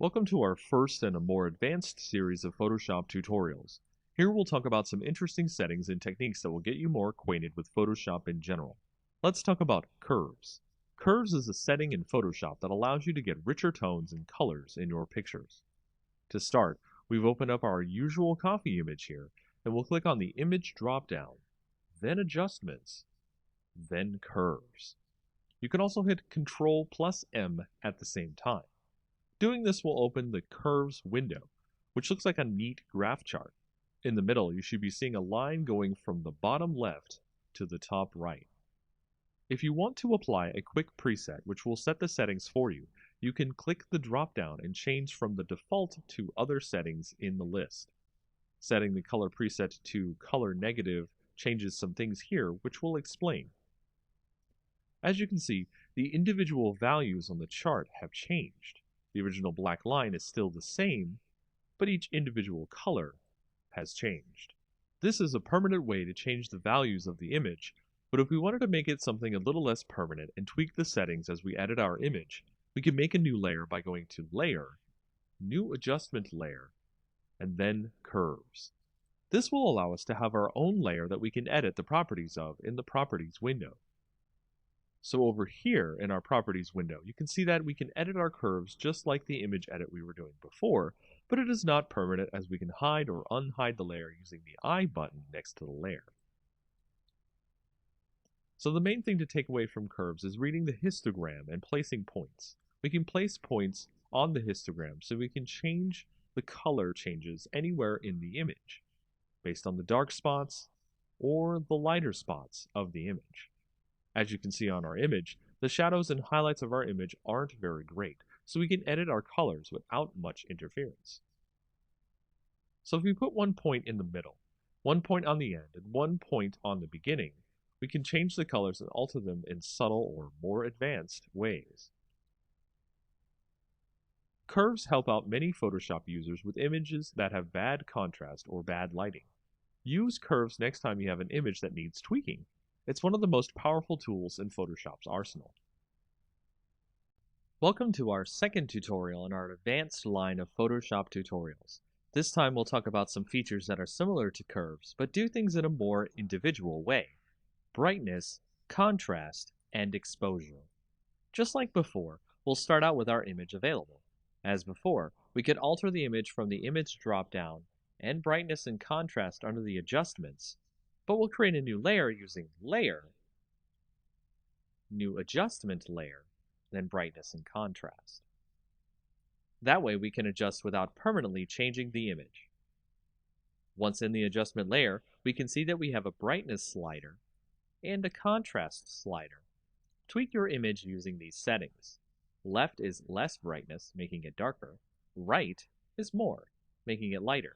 Welcome to our first and a more advanced series of Photoshop tutorials. Here we'll talk about some interesting settings and techniques that will get you more acquainted with Photoshop in general. Let's talk about curves. Curves is a setting in Photoshop that allows you to get richer tones and colors in your pictures. To start, we've opened up our usual coffee image here, and we'll click on the Image drop-down, then Adjustments, then Curves. You can also hit Ctrl+M at the same time. Doing this will open the Curves window, which looks like a neat graph chart. In the middle, you should be seeing a line going from the bottom left to the top right. If you want to apply a quick preset which will set the settings for you, you can click the drop-down and change from the default to other settings in the list. Setting the color preset to color negative changes some things here, which we'll explain. As you can see, the individual values on the chart have changed. The original black line is still the same, but each individual color has changed. This is a permanent way to change the values of the image, but if we wanted to make it something a little less permanent and tweak the settings as we edit our image, we can make a new layer by going to Layer, New Adjustment Layer, and then Curves. This will allow us to have our own layer that we can edit the properties of in the Properties window. So over here in our Properties window, you can see that we can edit our curves just like the image edit we were doing before, but it is not permanent as we can hide or unhide the layer using the I button next to the layer. So the main thing to take away from curves is reading the histogram and placing points. We can place points on the histogram so we can change the color changes anywhere in the image, based on the dark spots or the lighter spots of the image. As you can see on our image, the shadows and highlights of our image aren't very great, so we can edit our colors without much interference. So if we put one point in the middle, one point on the end, and one point on the beginning, we can change the colors and alter them in subtle or more advanced ways. Curves help out many Photoshop users with images that have bad contrast or bad lighting. Use curves next time you have an image that needs tweaking. It's one of the most powerful tools in Photoshop's arsenal. Welcome to our second tutorial in our advanced line of Photoshop tutorials. This time we'll talk about some features that are similar to curves, but do things in a more individual way. Brightness, contrast, and exposure. Just like before, we'll start out with our image available. As before, we could alter the image from the Image drop-down and brightness and contrast under the adjustments, but we'll create a new layer using Layer, New Adjustment Layer, then Brightness and Contrast. That way we can adjust without permanently changing the image. Once in the adjustment layer, we can see that we have a brightness slider and a contrast slider. Tweak your image using these settings. Left is less brightness, making it darker. Right is more, making it lighter.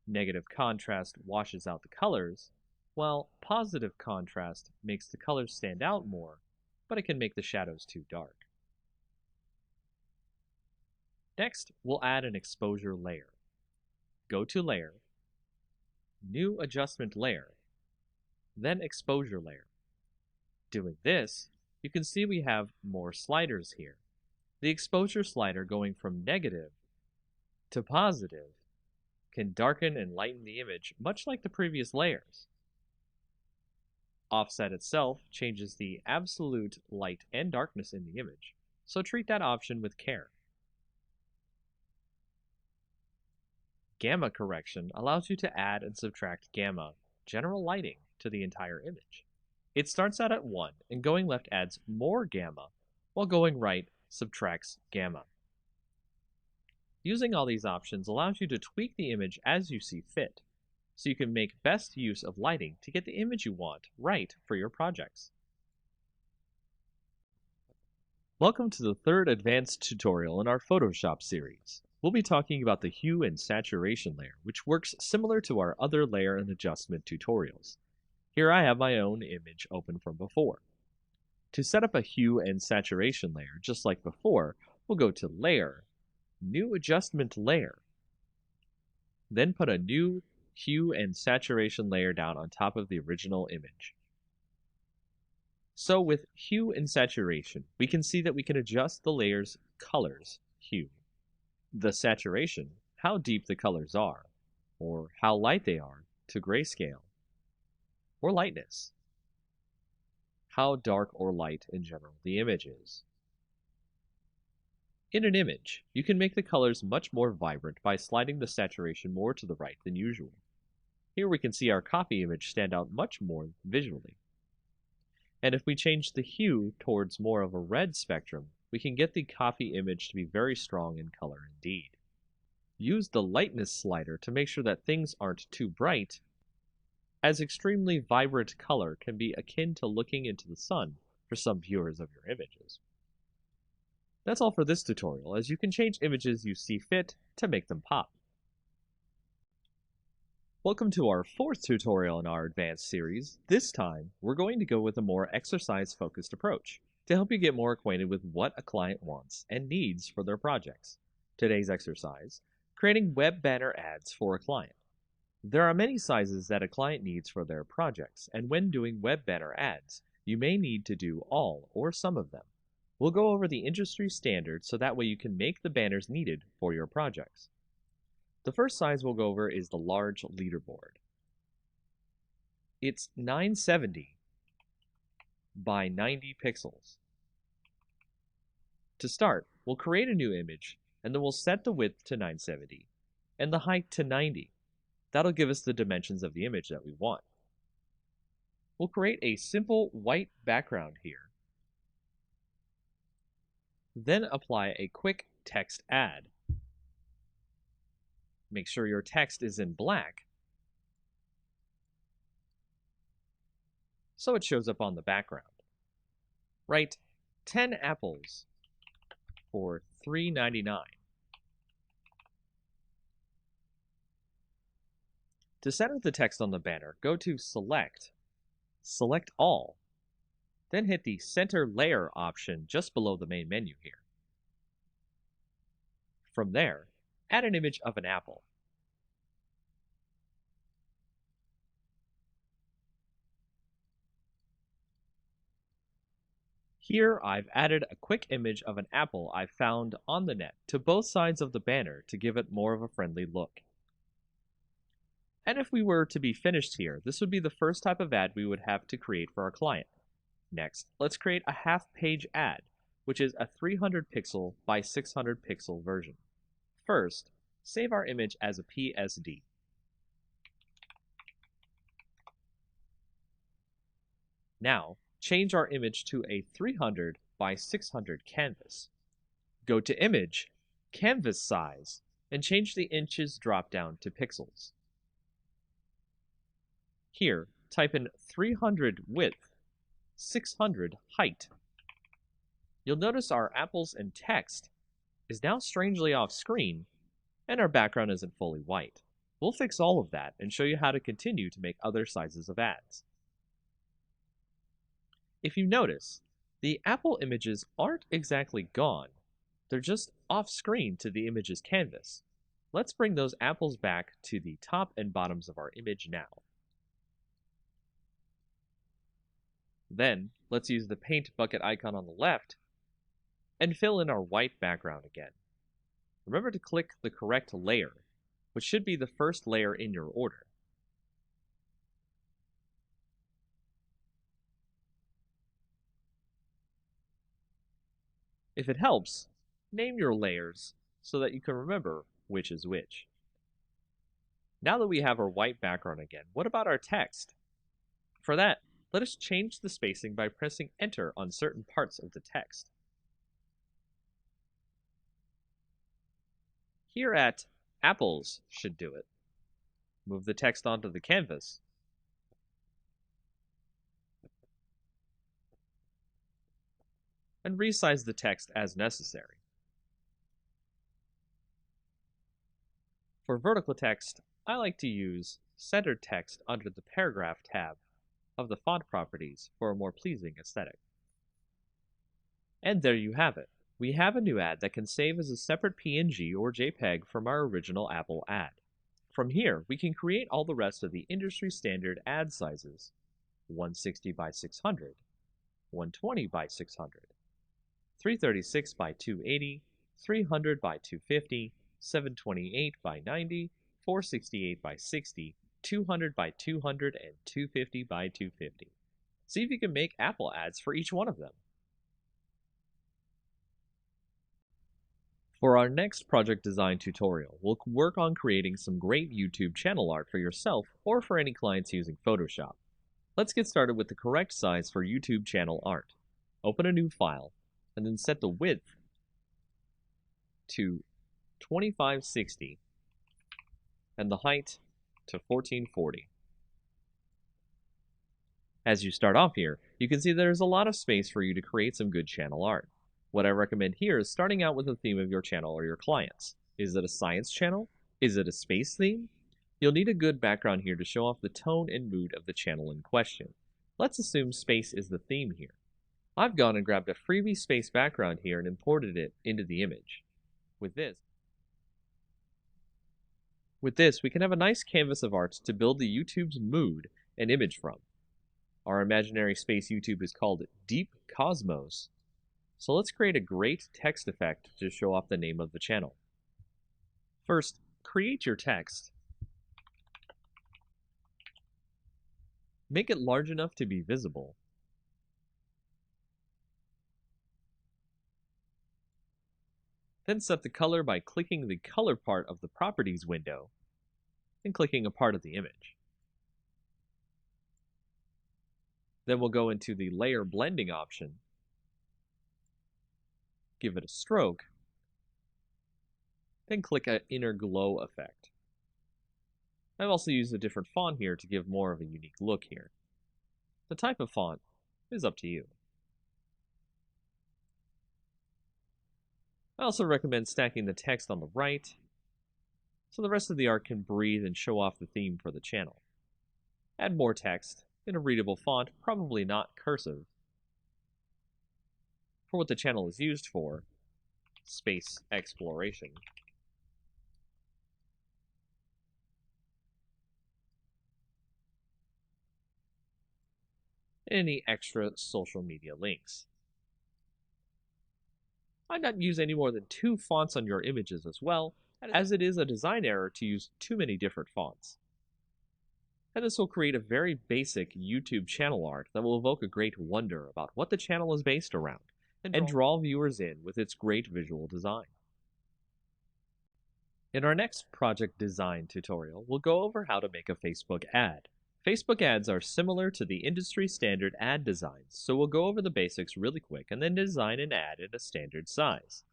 Negative contrast washes out the colors, while positive contrast makes the colors stand out more, but it can make the shadows too dark. Next, we'll add an exposure layer. Go to Layer, New Adjustment Layer, then Exposure Layer. Doing this, you can see we have more sliders here. The exposure slider going from negative to positive can darken and lighten the image much like the previous layers. Offset itself changes the absolute light and darkness in the image, so treat that option with care. Gamma correction allows you to add and subtract gamma, general lighting, to the entire image. It starts out at 1, and going left adds more gamma, while going right subtracts gamma. Using all these options allows you to tweak the image as you see fit, so you can make best use of lighting to get the image you want right for your projects. Welcome to the third advanced tutorial in our Photoshop series. We'll be talking about the hue and saturation layer, which works similar to our other layer and adjustment tutorials. Here I have my own image open from before. To set up a hue and saturation layer, just like before, we'll go to Layer, New Adjustment Layer, then put a new hue and saturation layer down on top of the original image. So with hue and saturation, we can see that we can adjust the layer's color's hue. The saturation, how deep the colors are, or how light they are, to grayscale, or lightness, how dark or light in general the image is. In an image, you can make the colors much more vibrant by sliding the saturation more to the right than usual. Here we can see our coffee image stand out much more visually. And if we change the hue towards more of a red spectrum, we can get the coffee image to be very strong in color indeed. Use the lightness slider to make sure that things aren't too bright, as extremely vibrant color can be akin to looking into the sun for some viewers of your images. That's all for this tutorial, as you can change images you see fit to make them pop. Welcome to our fourth tutorial in our advanced series. This time, we're going to go with a more exercise-focused approach to help you get more acquainted with what a client wants and needs for their projects. Today's exercise: creating web banner ads for a client. There are many sizes that a client needs for their projects, and when doing web banner ads, you may need to do all or some of them. We'll go over the industry standards so that way you can make the banners needed for your projects. The first size we'll go over is the large leaderboard. It's 970 by 90 pixels. To start, we'll create a new image, and then we'll set the width to 970 and the height to 90. That'll give us the dimensions of the image that we want. We'll create a simple white background here. Then apply a quick text add. Make sure your text is in black so it shows up on the background. Write 10 apples for $3.99. To center the text on the banner, go to Select All, then hit the Center Layer option just below the main menu here. From there, add an image of an apple. Here I've added a quick image of an apple I found on the net to both sides of the banner to give it more of a friendly look. And if we were to be finished here, this would be the first type of ad we would have to create for our client. Next, let's create a half-page ad, which is a 300 pixel by 600 pixel version. First, save our image as a PSD. Now, change our image to a 300 by 600 canvas. Go to Image, Canvas Size, and change the inches drop-down to pixels. Here, type in 300 width, 600 height. You'll notice our apples and text is now strangely off screen, and our background isn't fully white. We'll fix all of that and show you how to continue to make other sizes of ads. If you notice, the apple images aren't exactly gone. They're just off screen to the image's canvas. Let's bring those apples back to the top and bottoms of our image now. Then, let's use the paint bucket icon on the left and fill in our white background again. Remember to click the correct layer, which should be the first layer in your order. If it helps, name your layers so that you can remember which is which. Now that we have our white background again, what about our text? For that, let us change the spacing by pressing Enter on certain parts of the text. Here at Apples should do it. Move the text onto the canvas. And resize the text as necessary. For vertical text, I like to use centered text under the Paragraph tab of the font properties for a more pleasing aesthetic. And there you have it. We have a new ad that can save as a separate PNG or JPEG from our original Apple ad. From here, we can create all the rest of the industry standard ad sizes: 160 by 600, 120 by 600, 336 by 280, 300 by 250, 728 by 90, 468 by 60, 200 by 200, and 250 by 250. See if you can make Apple ads for each one of them. For our next project design tutorial, we'll work on creating some great YouTube channel art for yourself or for any clients using Photoshop. Let's get started with the correct size for YouTube channel art. Open a new file, and then set the width to 2560 and the height to 1440. As you start off here, you can see there's a lot of space for you to create some good channel art. What I recommend here is starting out with the theme of your channel or your clients. Is it a science channel? Is it a space theme? You'll need a good background here to show off the tone and mood of the channel in question. Let's assume space is the theme here. I've gone and grabbed a freebie space background here and imported it into the image. With this, we can have a nice canvas of art to build the YouTube's mood and image from. Our imaginary space YouTube is called Deep Cosmos. So let's create a great text effect to show off the name of the channel. First, create your text. Make it large enough to be visible. Then set the color by clicking the color part of the properties window and clicking a part of the image. Then we'll go into the layer blending option, give it a stroke, then click an inner glow effect. I've also used a different font here to give more of a unique look here. The type of font is up to you. I also recommend stacking the text on the right so the rest of the art can breathe and show off the theme for the channel. Add more text in a readable font, probably not cursive, for what the channel is used for, space exploration. Any extra social media links. I'd not use any more than 2 fonts on your images as well, as it is a design error to use too many different fonts. And this will create a very basic YouTube channel art that will evoke a great wonder about what the channel is based around, and draw viewers in with its great visual design. In our next project design tutorial, we'll go over how to make a Facebook ad. Facebook ads are similar to the industry standard ad designs, so we'll go over the basics really quick and then design an ad in a standard size.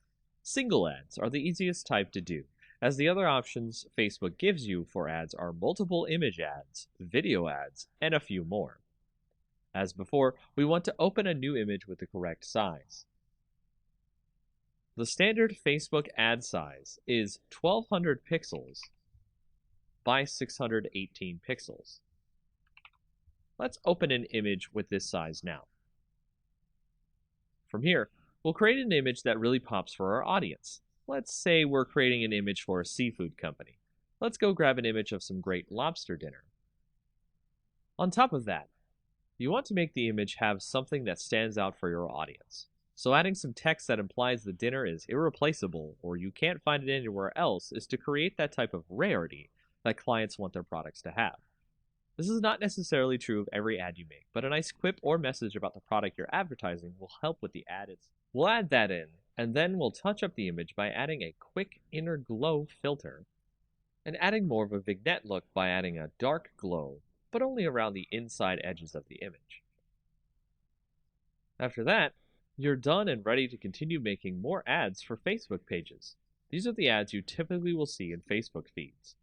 Single ads are the easiest type to do, as the other options Facebook gives you for ads are multiple image ads, video ads, and a few more. As before, we want to open a new image with the correct size. The standard Facebook ad size is 1200 pixels by 618 pixels. Let's open an image with this size now. From here, we'll create an image that really pops for our audience. Let's say we're creating an image for a seafood company. Let's go grab an image of some great lobster dinner. On top of that, you want to make the image have something that stands out for your audience. So adding some text that implies the dinner is irreplaceable or you can't find it anywhere else is to create that type of rarity that clients want their products to have. This is not necessarily true of every ad you make, but a nice quip or message about the product you're advertising will help with the ad. We'll add that in, and then we'll touch up the image by adding a quick inner glow filter, and adding more of a vignette look by adding a dark glow, but only around the inside edges of the image. After that, you're done and ready to continue making more ads for Facebook pages. These are the ads you typically will see in Facebook feeds.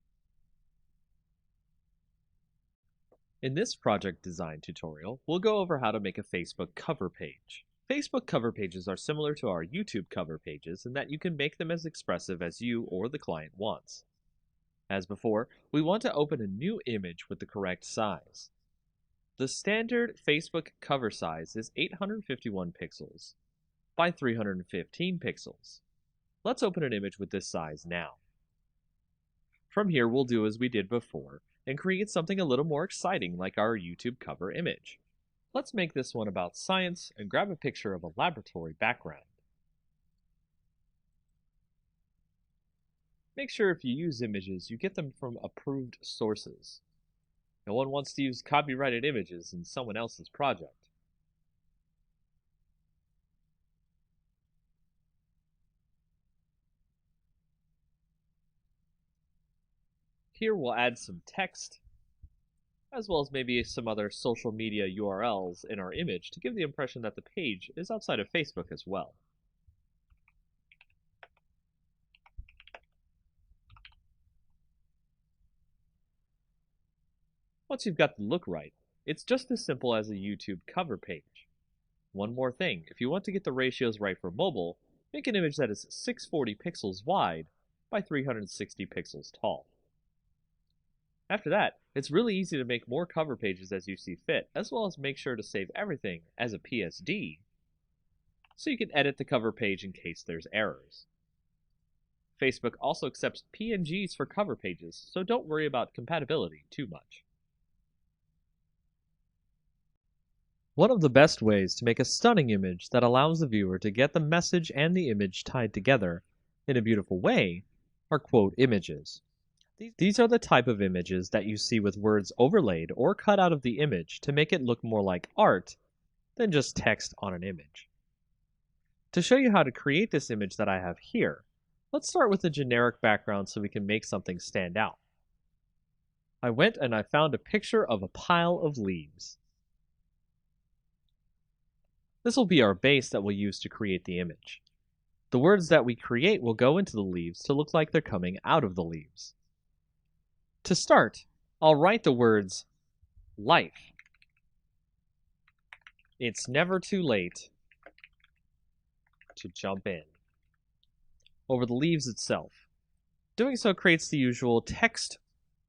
In this project design tutorial, we'll go over how to make a Facebook cover page. Facebook cover pages are similar to our YouTube cover pages in that you can make them as expressive as you or the client wants. As before, we want to open a new image with the correct size. The standard Facebook cover size is 851 pixels by 315 pixels. Let's open an image with this size now. From here, we'll do as we did before and create something a little more exciting like our YouTube cover image. Let's make this one about science and grab a picture of a laboratory background. Make sure if you use images, you get them from approved sources. No one wants to use copyrighted images in someone else's project. Here we'll add some text, as well as maybe some other social media URLs in our image to give the impression that the page is outside of Facebook as well. Once you've got the look right, it's just as simple as a YouTube cover page. One more thing, if you want to get the ratios right for mobile, make an image that is 640 pixels wide by 360 pixels tall. After that, it's really easy to make more cover pages as you see fit, as well as make sure to save everything as a PSD, so you can edit the cover page in case there's errors. Facebook also accepts PNGs for cover pages, so don't worry about compatibility too much. One of the best ways to make a stunning image that allows the viewer to get the message and the image tied together in a beautiful way are quote images. These are the type of images that you see with words overlaid or cut out of the image to make it look more like art than just text on an image. To show you how to create this image that I have here, let's start with a generic background so we can make something stand out. I went and I found a picture of a pile of leaves. This will be our base that we'll use to create the image. The words that we create will go into the leaves to look like they're coming out of the leaves. To start, I'll write the words life. It's never too late to jump in over the leaves itself. Doing so creates the usual text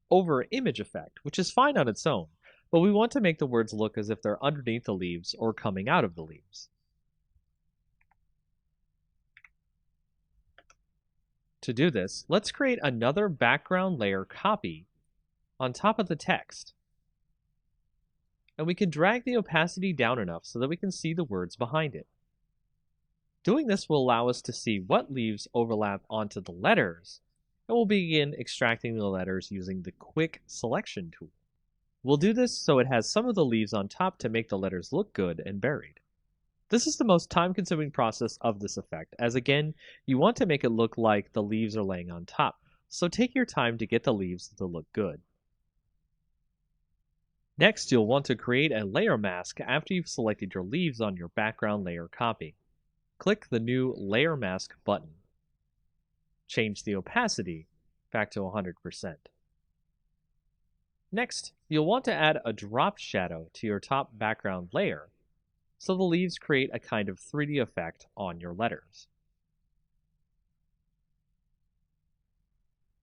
over image effect, which is fine on its own, but we want to make the words look as if they're underneath the leaves or coming out of the leaves. To do this, let's create another background layer copy on top of the text. And we can drag the opacity down enough so that we can see the words behind it. Doing this will allow us to see what leaves overlap onto the letters, and we'll begin extracting the letters using the Quick Selection tool. We'll do this so it has some of the leaves on top to make the letters look good and buried. This is the most time-consuming process of this effect, as again, you want to make it look like the leaves are laying on top, so take your time to get the leaves to look good. Next, you'll want to create a layer mask after you've selected your leaves on your background layer copy. Click the new Layer Mask button. Change the opacity back to 100%. Next, you'll want to add a drop shadow to your top background layer, so the leaves create a kind of 3D effect on your letters.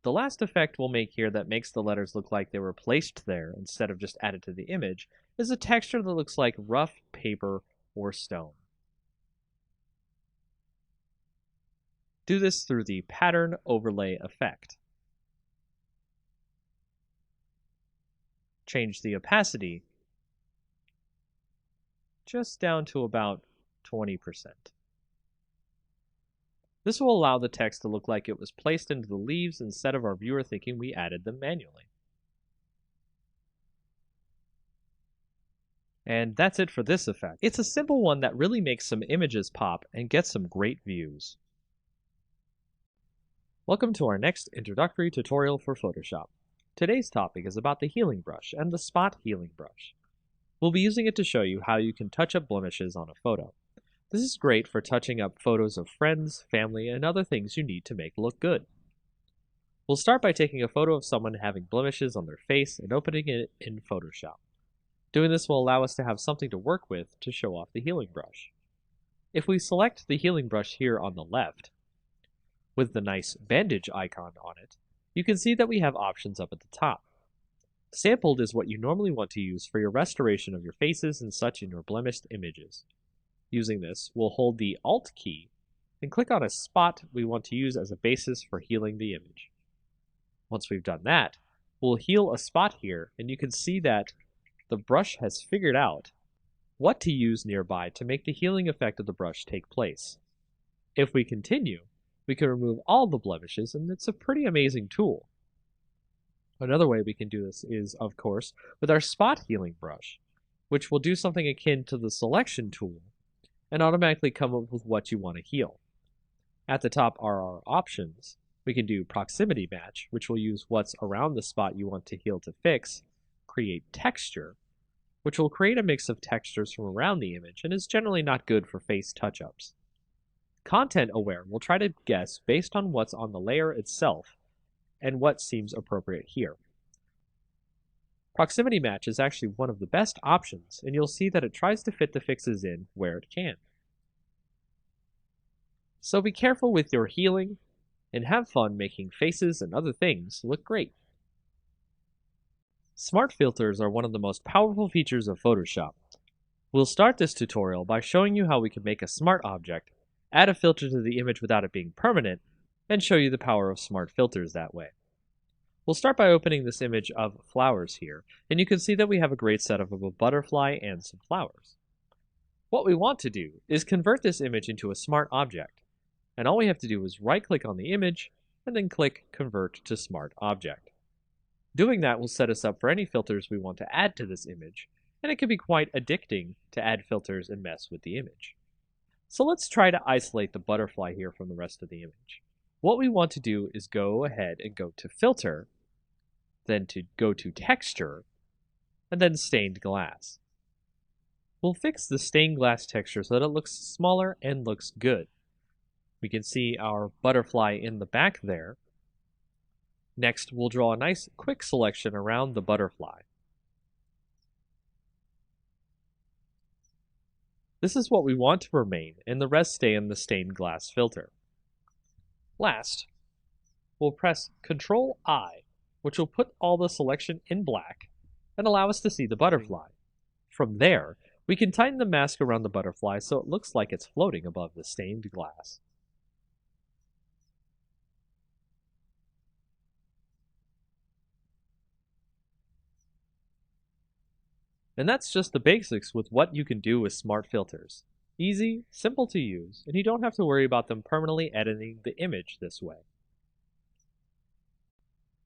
The last effect we'll make here that makes the letters look like they were placed there instead of just added to the image is a texture that looks like rough paper or stone. Do this through the Pattern Overlay effect. Change the opacity just down to about 20%. This will allow the text to look like it was placed into the leaves instead of our viewer thinking we added them manually. And that's it for this effect. It's a simple one that really makes some images pop and gets some great views. Welcome to our next introductory tutorial for Photoshop. Today's topic is about the healing brush and the spot healing brush. We'll be using it to show you how you can touch up blemishes on a photo. This is great for touching up photos of friends, family, and other things you need to make look good. We'll start by taking a photo of someone having blemishes on their face and opening it in Photoshop. Doing this will allow us to have something to work with to show off the healing brush. If we select the healing brush here on the left, with the nice bandage icon on it, you can see that we have options up at the top. Sampled is what you normally want to use for your restoration of your faces and such in your blemished images. Using this, we'll hold the Alt key and click on a spot we want to use as a basis for healing the image. Once we've done that, we'll heal a spot here, and you can see that the brush has figured out what to use nearby to make the healing effect of the brush take place. If we continue, We can remove all the blemishes, and it's a pretty amazing tool. Another way we can do this is, of course, with our spot healing brush, which will do something akin to the selection tool and automatically come up with what you want to heal. At the top are our options. We can do proximity match, which will use what's around the spot you want to heal to fix, create texture, which will create a mix of textures from around the image and is generally not good for face touch-ups. Content aware will try to guess based on what's on the layer itself and what seems appropriate here. Proximity match is actually one of the best options, and you'll see that it tries to fit the fixes in where it can. So be careful with your healing, and have fun making faces and other things look great. Smart filters are one of the most powerful features of Photoshop. We'll start this tutorial by showing you how we can make a smart object, add a filter to the image without it being permanent, and show you the power of smart filters that way. We'll start by opening this image of flowers here, and you can see that we have a great setup of a butterfly and some flowers. What we want to do is convert this image into a smart object, and all we have to do is right-click on the image and then click Convert to Smart Object. Doing that will set us up for any filters we want to add to this image, and it can be quite addicting to add filters and mess with the image. So let's try to isolate the butterfly here from the rest of the image. What we want to do is go ahead and go to Filter, then to go to Texture, and then Stained Glass. We'll fix the stained glass texture so that it looks smaller and looks good. We can see our butterfly in the back there. Next, we'll draw a nice quick selection around the butterfly. This is what we want to remain, and the rest stay in the stained glass filter. Last, we'll press Ctrl-I, which will put all the selection in black and allow us to see the butterfly. From there, we can tighten the mask around the butterfly so it looks like it's floating above the stained glass. And that's just the basics with what you can do with smart filters. Easy, simple to use, and you don't have to worry about them permanently editing the image this way.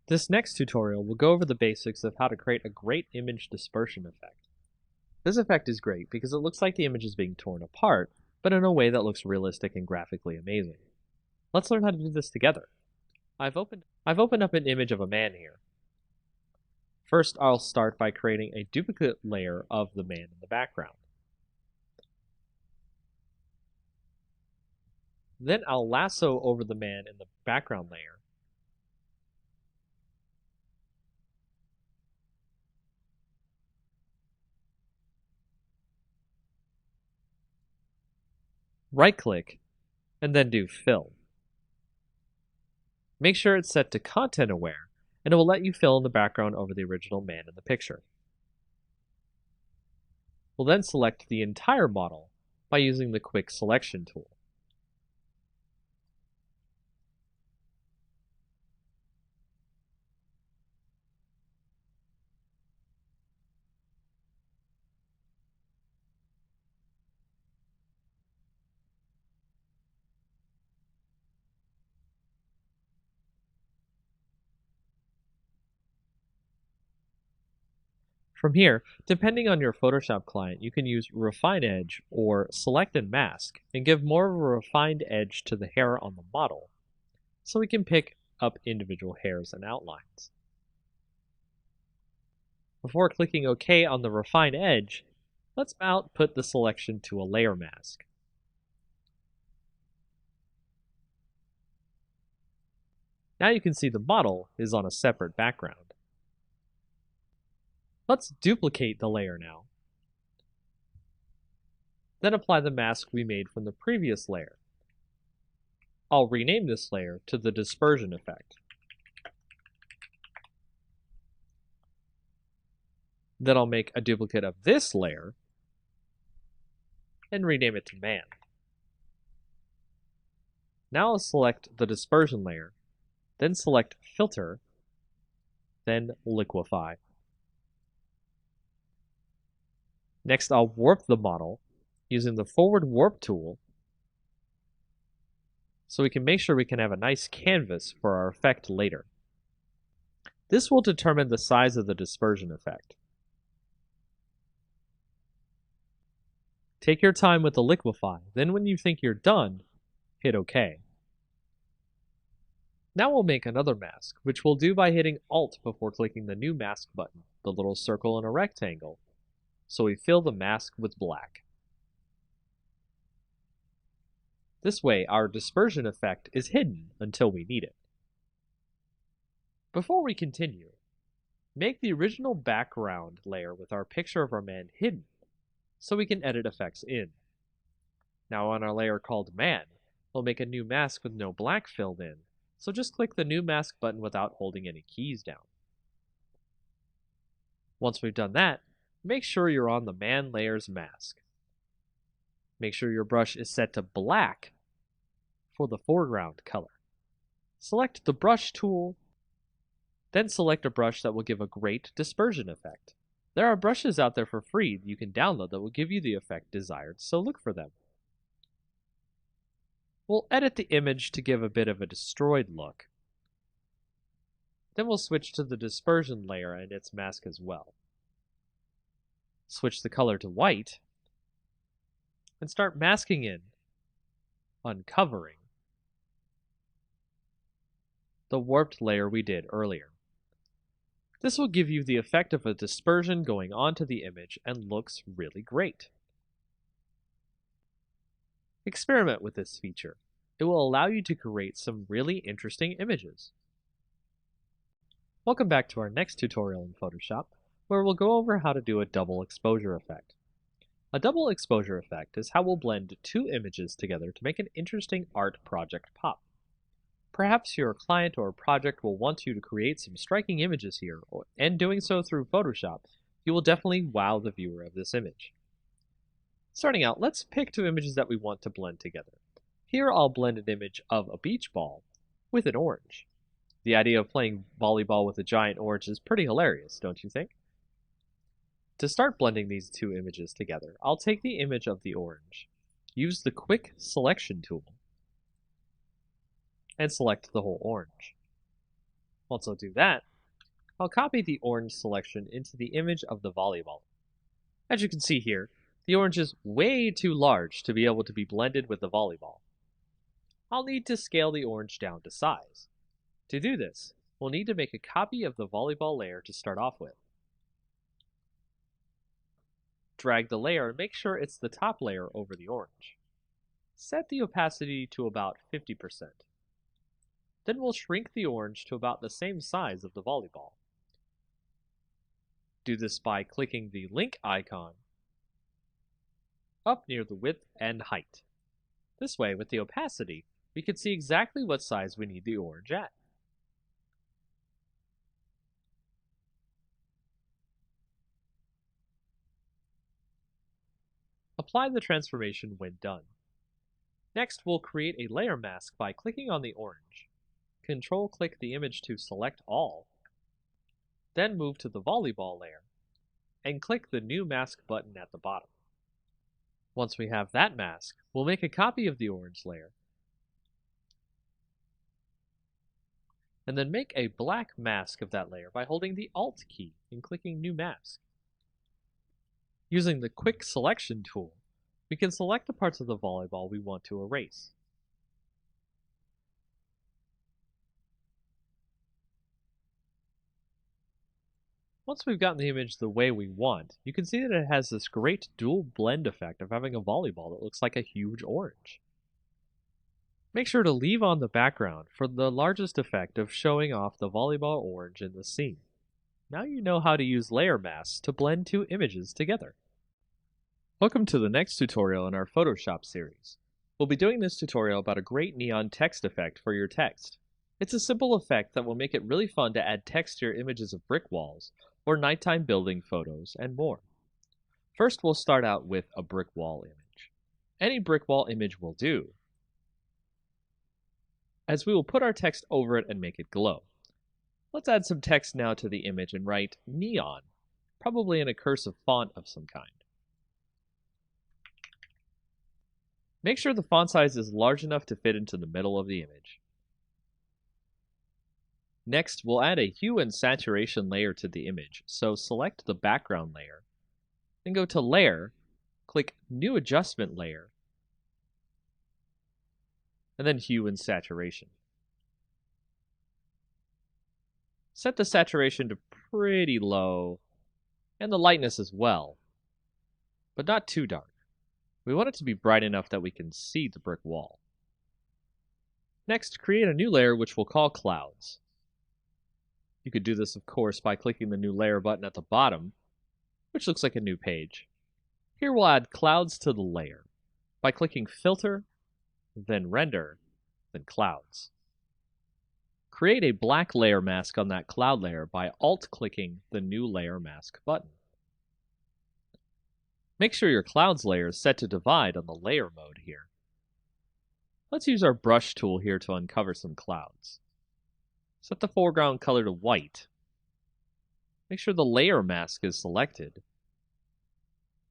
This next tutorial will go over the basics of how to create a great image dispersion effect. This effect is great because it looks like the image is being torn apart, but in a way that looks realistic and graphically amazing. Let's learn how to do this together. I've opened up an image of a man here. First, I'll start by creating a duplicate layer of the man in the background. Then I'll lasso over the man in the background layer. Right-click, and then do Fill. Make sure it's set to Content Aware, and it will let you fill in the background over the original man in the picture. We'll then select the entire model by using the Quick Selection tool. From here, depending on your Photoshop client, you can use Refine Edge or Select and Mask and give more of a refined edge to the hair on the model, so we can pick up individual hairs and outlines. Before clicking OK on the Refine Edge, let's output the selection to a layer mask. Now you can see the model is on a separate background. Let's duplicate the layer now. Then apply the mask we made from the previous layer. I'll rename this layer to the dispersion effect. Then I'll make a duplicate of this layer and rename it to man. Now I'll select the dispersion layer, then select filter, then liquefy. Next, I'll warp the model using the forward warp tool, so we can make sure we can have a nice canvas for our effect later. This will determine the size of the dispersion effect. Take your time with the liquefy, then when you think you're done, hit OK. Now we'll make another mask, which we'll do by hitting Alt before clicking the new mask button, the little circle in a rectangle, so we fill the mask with black. This way, our dispersion effect is hidden until we need it. Before we continue, make the original background layer with our picture of our man hidden, so we can edit effects in. Now on our layer called Man, we'll make a new mask with no black filled in, so just click the new mask button without holding any keys down. Once we've done that, make sure you're on the Man layer's mask. Make sure your brush is set to black for the foreground color. Select the brush tool, then select a brush that will give a great dispersion effect. There are brushes out there for free that you can download that will give you the effect desired, so look for them. We'll edit the image to give a bit of a destroyed look. Then we'll switch to the dispersion layer and its mask as well. Switch the color to white, and start masking in, uncovering, the warped layer we did earlier. This will give you the effect of a dispersion going onto the image and looks really great. Experiment with this feature. It will allow you to create some really interesting images. Welcome back to our next tutorial in Photoshop, where we'll go over how to do a double exposure effect. A double exposure effect is how we'll blend two images together to make an interesting art project pop. Perhaps your client or project will want you to create some striking images here, and doing so through Photoshop, you will definitely wow the viewer of this image. Starting out, let's pick two images that we want to blend together. Here I'll blend an image of a beach ball with an orange. The idea of playing volleyball with a giant orange is pretty hilarious, don't you think? To start blending these two images together, I'll take the image of the orange, use the Quick Selection tool, and select the whole orange. Once I'll do that, I'll copy the orange selection into the image of the volleyball. As you can see here, the orange is way too large to be able to be blended with the volleyball. I'll need to scale the orange down to size. To do this, we'll need to make a copy of the volleyball layer to start off with. Drag the layer and make sure it's the top layer over the orange. Set the opacity to about 50%. Then we'll shrink the orange to about the same size of the volleyball. Do this by clicking the link icon up near the width and height. This way, with the opacity, we can see exactly what size we need the orange at. Apply the transformation when done. Next, we'll create a layer mask by clicking on the orange. Control-click the image to select all. Then move to the volleyball layer and click the New Mask button at the bottom. Once we have that mask, we'll make a copy of the orange layer and then make a black mask of that layer by holding the Alt key and clicking New Mask. Using the Quick Selection tool, we can select the parts of the volleyball we want to erase. Once we've gotten the image the way we want, you can see that it has this great dual blend effect of having a volleyball that looks like a huge orange. Make sure to leave on the background for the largest effect of showing off the volleyball orange in the scene. Now you know how to use layer masks to blend two images together. Welcome to the next tutorial in our Photoshop series. We'll be doing this tutorial about a great neon text effect for your text. It's a simple effect that will make it really fun to add text to your images of brick walls, or nighttime building photos, and more. First, we'll start out with a brick wall image. Any brick wall image will do, as we will put our text over it and make it glow. Let's add some text now to the image and write neon, probably in a cursive font of some kind. Make sure the font size is large enough to fit into the middle of the image. Next, we'll add a hue and saturation layer to the image, so select the background layer, then go to Layer, click New Adjustment Layer, and then Hue and Saturation. Set the saturation to pretty low, and the lightness as well, but not too dark. We want it to be bright enough that we can see the brick wall. Next, create a new layer which we'll call Clouds. You could do this, of course, by clicking the New Layer button at the bottom, which looks like a new page. Here we'll add clouds to the layer by clicking Filter, then Render, then Clouds. Create a black layer mask on that cloud layer by Alt-clicking the New Layer Mask button. Make sure your clouds layer is set to divide on the layer mode here. Let's use our brush tool here to uncover some clouds. Set the foreground color to white. Make sure the layer mask is selected.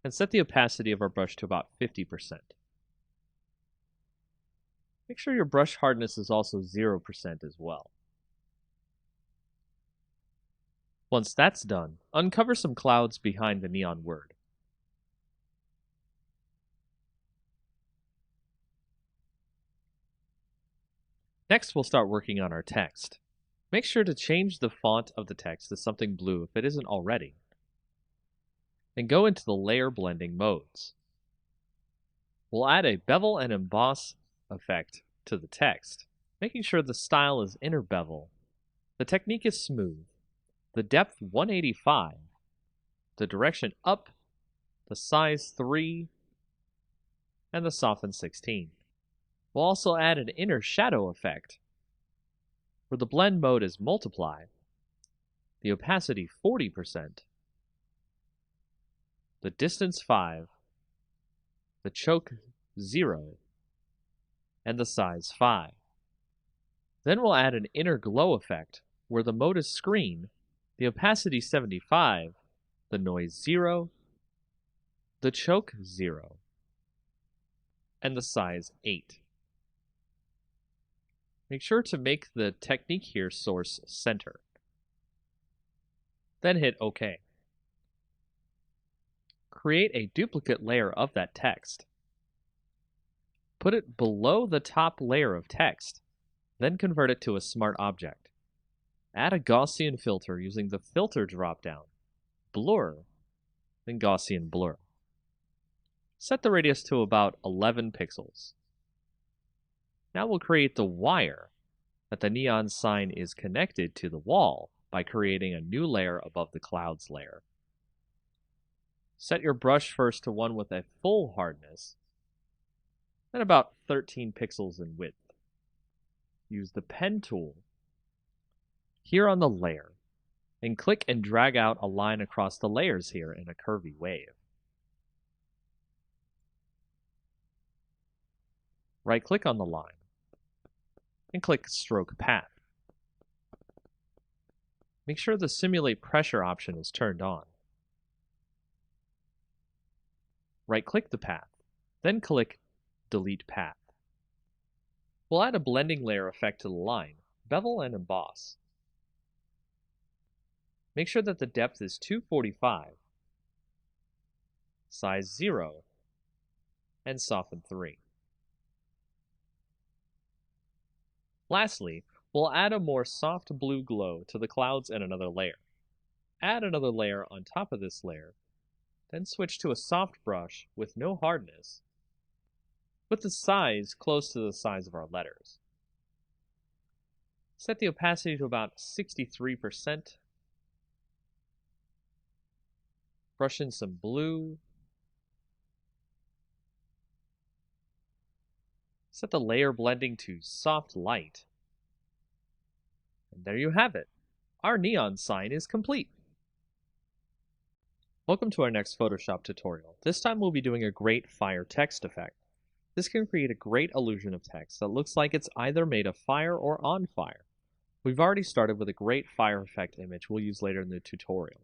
And set the opacity of our brush to about 50%. Make sure your brush hardness is also 0% as well. Once that's done, uncover some clouds behind the neon word. Next, we'll start working on our text. Make sure to change the font of the text to something blue if it isn't already. And go into the layer blending modes. We'll add a bevel and emboss effect to the text, making sure the style is inner bevel. The technique is smooth. The depth 185, the direction up, the size 3, and the soften 16. We'll also add an inner shadow effect, where the blend mode is multiply, the opacity 40%, the distance 5, the choke 0, and the size 5. Then we'll add an inner glow effect, where the mode is screen, the opacity 75, the noise 0, the choke 0, and the size 8. Make sure to make the technique here source center. Then hit OK. Create a duplicate layer of that text. Put it below the top layer of text, then convert it to a smart object. Add a Gaussian filter using the Filter dropdown, Blur, then Gaussian Blur. Set the radius to about 11 pixels. Now we'll create the wire that the neon sign is connected to the wall by creating a new layer above the clouds layer. Set your brush first to one with a full hardness, then about 13 pixels in width. Use the pen tool here on the layer and click and drag out a line across the layers here in a curvy wave. Right-click on the line and click Stroke Path. Make sure the Simulate Pressure option is turned on. Right-click the path, then click Delete Path. We'll add a blending layer effect to the line, bevel and emboss. Make sure that the depth is 245, size 0, and soften 3. Lastly, we'll add a more soft blue glow to the clouds in another layer. Add another layer on top of this layer, then switch to a soft brush with no hardness, with the size close to the size of our letters. Set the opacity to about 63%. Brush in some blue. Set the layer blending to soft light. And there you have it. Our neon sign is complete. Welcome to our next Photoshop tutorial. This time we'll be doing a great fire text effect. This can create a great illusion of text that looks like it's either made of fire or on fire. We've already started with a great fire effect image we'll use later in the tutorial.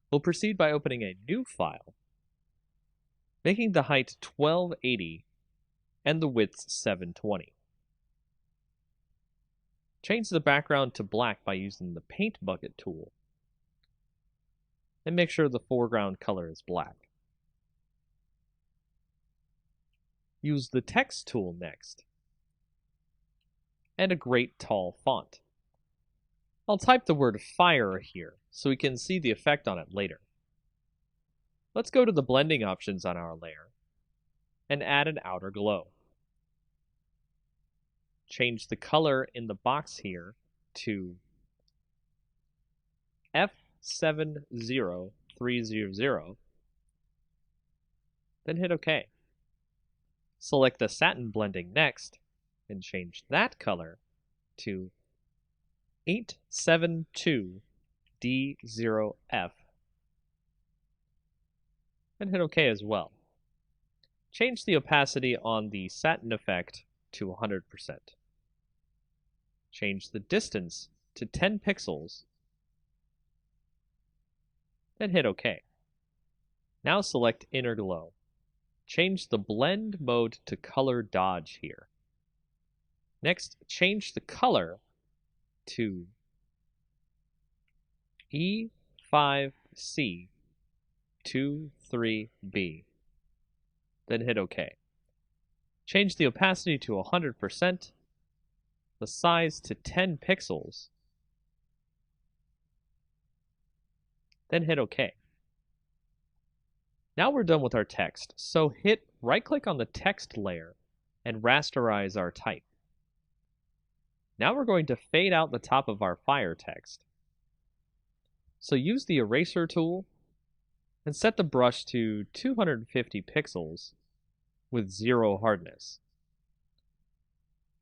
We'll proceed by opening a new file, making the height 1280 and the width 720. Change the background to black by using the Paint Bucket tool, and make sure the foreground color is black. Use the Text tool next, and a great tall font. I'll type the word fire here so we can see the effect on it later. Let's go to the blending options on our layer and add an outer glow. Change the color in the box here to F70300, then hit OK. Select the satin blending next and change that color to 872D0F, and hit OK as well. Change the opacity on the satin effect to 100%. Change the distance to 10 pixels, and hit OK. Now select Inner Glow. Change the blend mode to color dodge here. Next, change the color to E5C23B, then hit OK. Change the opacity to 100%, the size to 10 pixels, then hit OK. Now we're done with our text, so hit right-click on the text layer and rasterize our type. Now we're going to fade out the top of our fire text. So use the eraser tool and set the brush to 250 pixels with 0 hardness.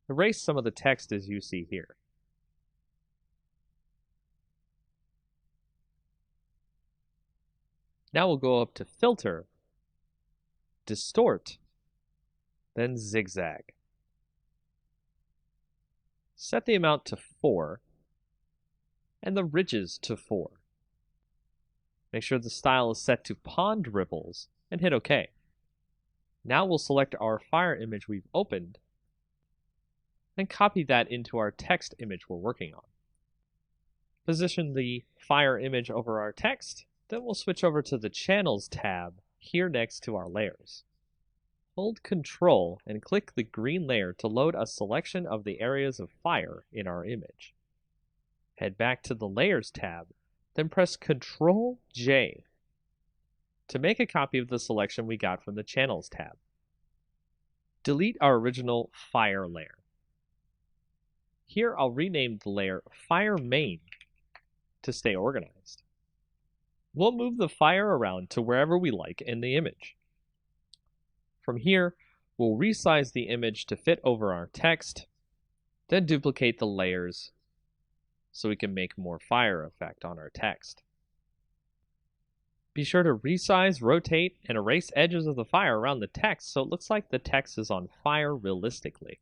Erase some of the text as you see here. Now we'll go up to Filter, Distort, then Zigzag. Set the amount to 4 and the ridges to 4. Make sure the style is set to Pond Ripples and hit OK. Now we'll select our fire image we've opened and copy that into our text image we're working on. Position the fire image over our text, then we'll switch over to the Channels tab here next to our layers. Hold Ctrl and click the green layer to load a selection of the areas of fire in our image. Head back to the Layers tab, then press Ctrl J to make a copy of the selection we got from the Channels tab. Delete our original fire layer. Here I'll rename the layer Fire Main to stay organized. We'll move the fire around to wherever we like in the image. From here, we'll resize the image to fit over our text, then duplicate the layers so we can make more fire effect on our text. Be sure to resize, rotate, and erase edges of the fire around the text so it looks like the text is on fire realistically.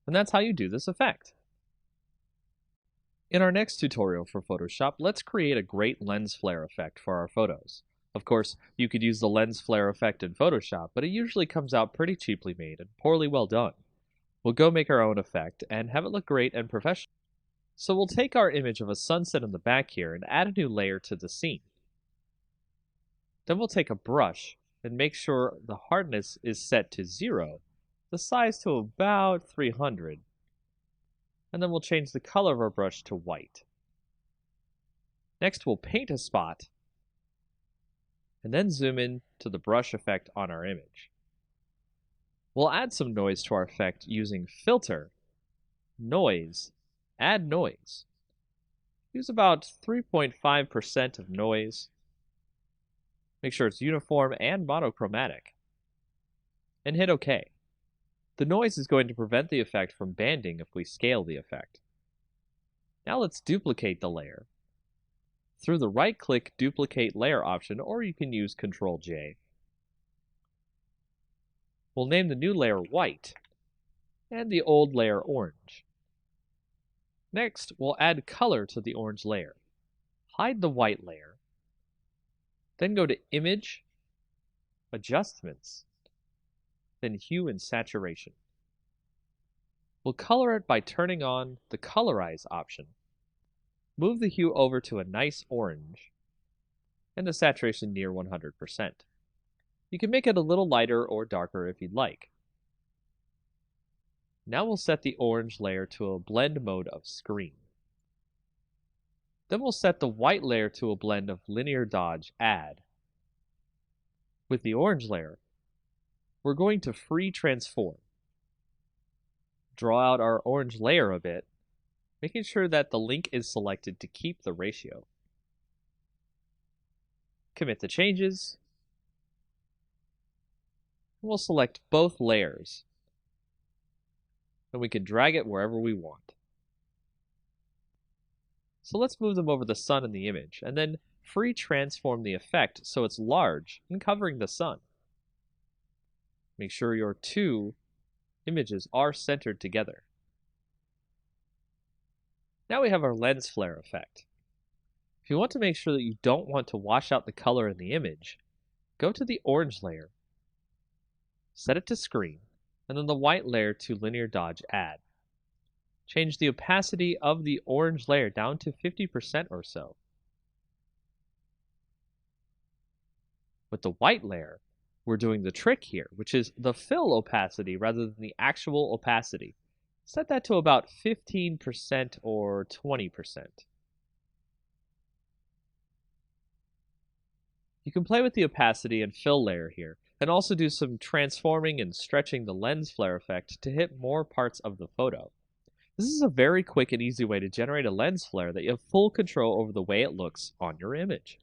And that's how you do this effect. In our next tutorial for Photoshop, let's create a great lens flare effect for our photos. Of course, you could use the lens flare effect in Photoshop, but it usually comes out pretty cheaply made and poorly well done. We'll go make our own effect and have it look great and professional. So we'll take our image of a sunset in the back here and add a new layer to the scene. Then we'll take a brush and make sure the hardness is set to 0, the size to about 300, and then we'll change the color of our brush to white. Next, we'll paint a spot, and then zoom in to the brush effect on our image. We'll add some noise to our effect using Filter, Noise, Add Noise. Use about 3.5% of noise. Make sure it's uniform and monochromatic. And hit OK. The noise is going to prevent the effect from banding if we scale the effect. Now let's duplicate the layer. Through the right-click Duplicate Layer option, or you can use Ctrl J. We'll name the new layer White, and the old layer Orange. Next, we'll add color to the orange layer. Hide the white layer. Then go to Image, Adjustments, then hue and saturation. We'll color it by turning on the colorize option. Move the hue over to a nice orange and the saturation near 100%. You can make it a little lighter or darker if you'd like. Now we'll set the orange layer to a blend mode of screen. Then we'll set the white layer to a blend of linear dodge add. With the orange layer, we're going to free transform. Draw out our orange layer a bit, making sure that the link is selected to keep the ratio. Commit the changes. We'll select both layers. And we can drag it wherever we want. So let's move them over the sun in the image, and then free transform the effect so it's large and covering the sun. Make sure your two images are centered together. Now we have our lens flare effect. If you want to make sure that you don't want to wash out the color in the image, go to the orange layer, set it to screen, and then the white layer to linear dodge add. Change the opacity of the orange layer down to 50% or so. With the white layer, we're doing the trick here, which is the fill opacity rather than the actual opacity. Set that to about 15% or 20%. You can play with the opacity and fill layer here, and also do some transforming and stretching the lens flare effect to hit more parts of the photo. This is a very quick and easy way to generate a lens flare that you have full control over the way it looks on your image.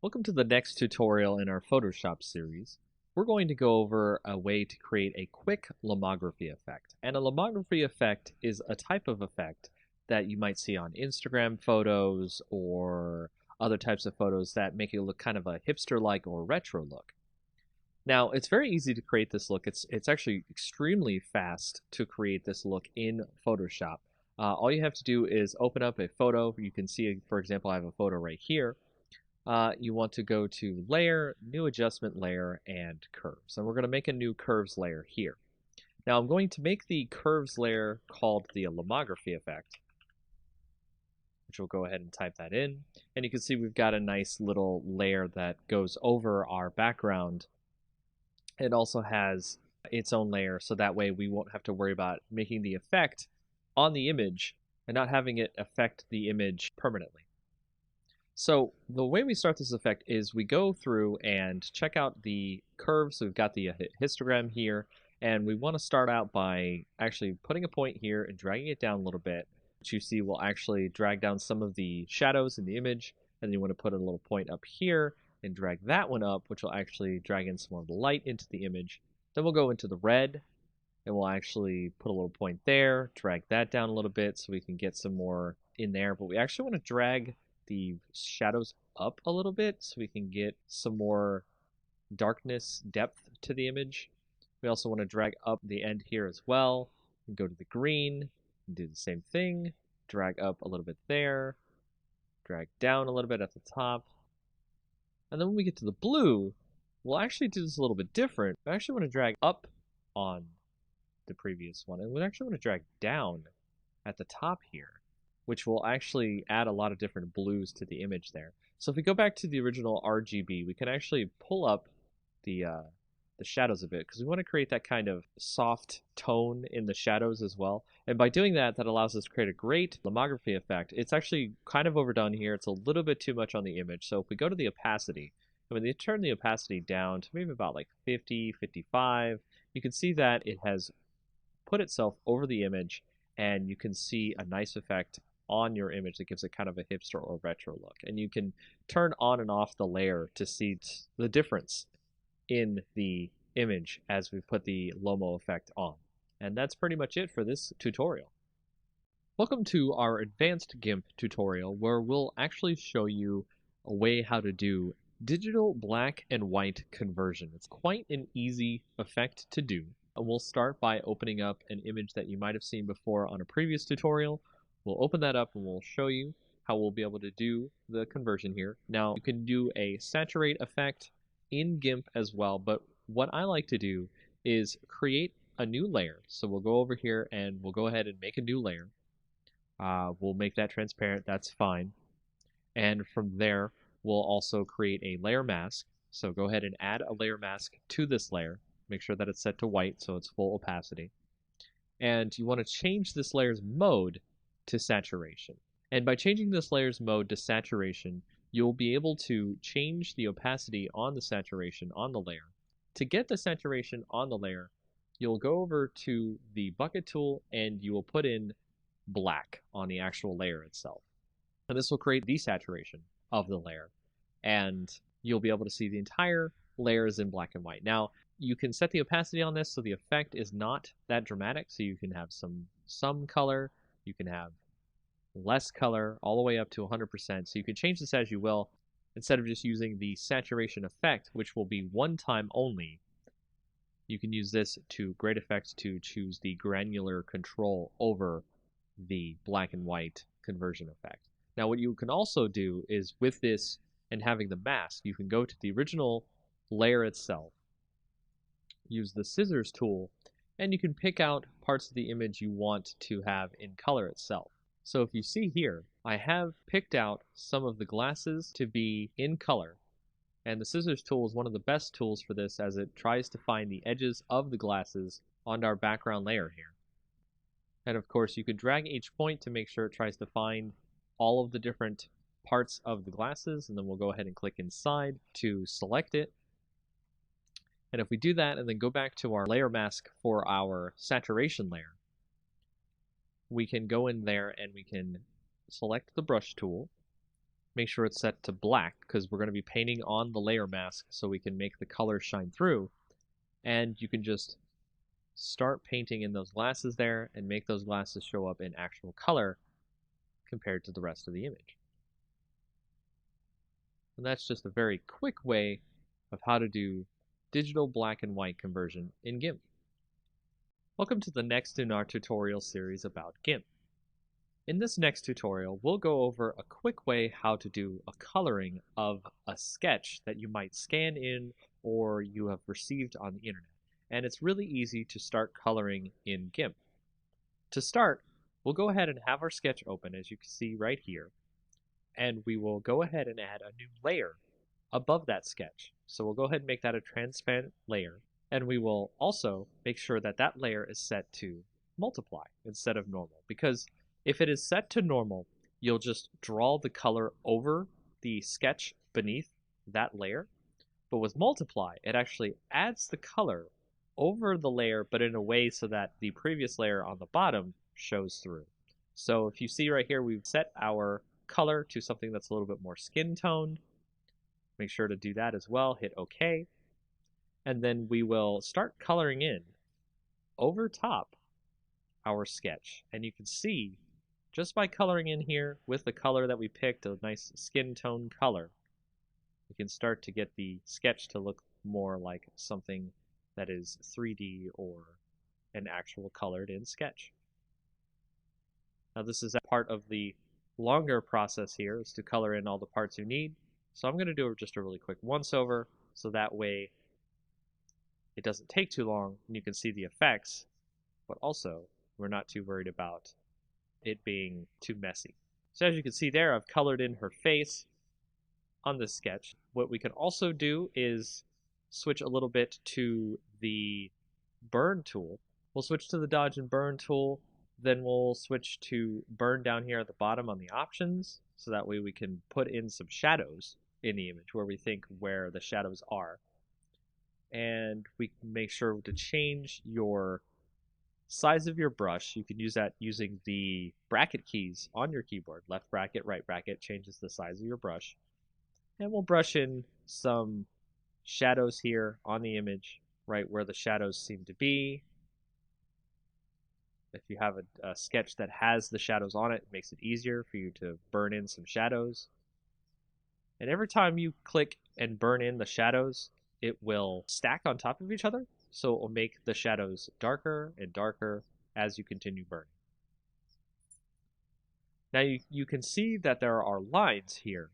Welcome to the next tutorial in our Photoshop series. We're going to go over a way to create a quick lomography effect. And a lomography effect is a type of effect that you might see on Instagram photos or other types of photos that make it look kind of a hipster-like or retro look. Now, it's very easy to create this look. It's actually extremely fast to create this look in Photoshop. All you have to do is open up a photo. You can see, for example, I have a photo right here. You want to go to Layer, New Adjustment Layer, and Curves. And we're going to make a new Curves layer here. Now, I'm going to make the Curves layer called the lomography effect, which we'll go ahead and type that in. And you can see we've got a nice little layer that goes over our background. It also has its own layer, so that way we won't have to worry about making the effect on the image and not having it affect the image permanently. So the way we start this effect is we go through and check out the curves. So we've got the histogram here, and we want to start out by actually putting a point here and dragging it down a little bit, which you see will actually drag down some of the shadows in the image. And then you want to put a little point up here and drag that one up, which will actually drag in some more of the light into the image. Then we'll go into the red, and we'll actually put a little point there, drag that down a little bit so we can get some more in there. But we actually want to drag the shadows up a little bit so we can get some more darkness, depth to the image. We also want to drag up the end here as well, and go to the green, and do the same thing, drag up a little bit there, drag down a little bit at the top. And then when we get to the blue, we'll actually do this a little bit different. I actually want to drag up on the previous one, and we actually want to drag down at the top here, which will actually add a lot of different blues to the image there. So if we go back to the original RGB, we can actually pull up the shadows a bit, because we want to create that kind of soft tone in the shadows as well. And by doing that, that allows us to create a great lomography effect. It's actually kind of overdone here. It's a little bit too much on the image. So if we go to the opacity, and when you turn the opacity down to maybe about like 50, 55, you can see that it has put itself over the image, and you can see a nice effect on your image that gives it kind of a hipster or retro look. And you can turn on and off the layer to see the difference in the image as we put the Lomo effect on. And that's pretty much it for this tutorial. Welcome to our advanced GIMP tutorial, where we'll actually show you a way how to do digital black and white conversion. It's quite an easy effect to do. And we'll start by opening up an image that you might have seen before on a previous tutorial. We'll open that up and we'll show you how we'll be able to do the conversion here. Now, you can do a saturate effect in GIMP as well, but what I like to do is create a new layer. So we'll go over here and we'll go ahead and make a new layer. We'll make that transparent, that's fine. And from there, we'll also create a layer mask. So go ahead and add a layer mask to this layer. Make sure that it's set to white so it's full opacity. And you want to change this layer's mode to saturation. And by changing this layer's mode to saturation, you'll be able to change the opacity on the saturation on the layer. To get the saturation on the layer, you'll go over to the bucket tool and you will put in black on the actual layer itself. And this will create desaturation of the layer. And you'll be able to see the entire layer is in black and white. Now, you can set the opacity on this so the effect is not that dramatic. So you can have some color, you can have less color, all the way up to 100%. So you can change this as you will, instead of just using the saturation effect, which will be one time only. You can use this to great effect to choose the granular control over the black and white conversion effect. Now, what you can also do is with this and having the mask, you can go to the original layer itself, use the scissors tool, and you can pick out parts of the image you want to have in color itself. So if you see here, I have picked out some of the glasses to be in color, and the scissors tool is one of the best tools for this as it tries to find the edges of the glasses on our background layer here. And of course, you could drag each point to make sure it tries to find all of the different parts of the glasses, and then we'll go ahead and click inside to select it. And if we do that and then go back to our layer mask for our saturation layer, we can go in there and we can select the brush tool, make sure it's set to black because we're going to be painting on the layer mask so we can make the color shine through. And you can just start painting in those glasses there and make those glasses show up in actual color compared to the rest of the image. And that's just a very quick way of how to do digital black and white conversion in GIMP. Welcome to the next in our tutorial series about GIMP. In this next tutorial, we'll go over a quick way how to do a coloring of a sketch that you might scan in or you have received on the internet. And it's really easy to start coloring in GIMP. To start, we'll go ahead and have our sketch open, as you can see right here, and we will go ahead and add a new layer above that sketch. So we'll go ahead and make that a transparent layer, and we will also make sure that that layer is set to multiply instead of normal, because if it is set to normal, you'll just draw the color over the sketch beneath that layer. But with multiply, it actually adds the color over the layer, but in a way so that the previous layer on the bottom shows through. So if you see right here, we've set our color to something that's a little bit more skin toned. Make sure to do that as well, hit OK. And then we will start coloring in over top our sketch. And you can see, just by coloring in here with the color that we picked, a nice skin tone color, we can start to get the sketch to look more like something that is 3D or an actual colored in sketch. Now this is a part of the longer process here, is to color in all the parts you need. So I'm going to do just a really quick once over, so that way it doesn't take too long and you can see the effects, but also we're not too worried about it being too messy. So as you can see there, I've colored in her face on this sketch. What we can also do is switch a little bit to the burn tool. We'll switch to the dodge and burn tool, then we'll switch to burn down here at the bottom on the options, so that way we can put in some shadows in the image where we think where the shadows are. And we can make sure to change your size of your brush. You can use that using the bracket keys on your keyboard. Left bracket, right bracket changes the size of your brush. And we'll brush in some shadows here on the image, right where the shadows seem to be. If you have a sketch that has the shadows on it, it makes it easier for you to burn in some shadows. And every time you click and burn in the shadows, it will stack on top of each other, so it will make the shadows darker and darker as you continue burning. Now you can see that there are lines here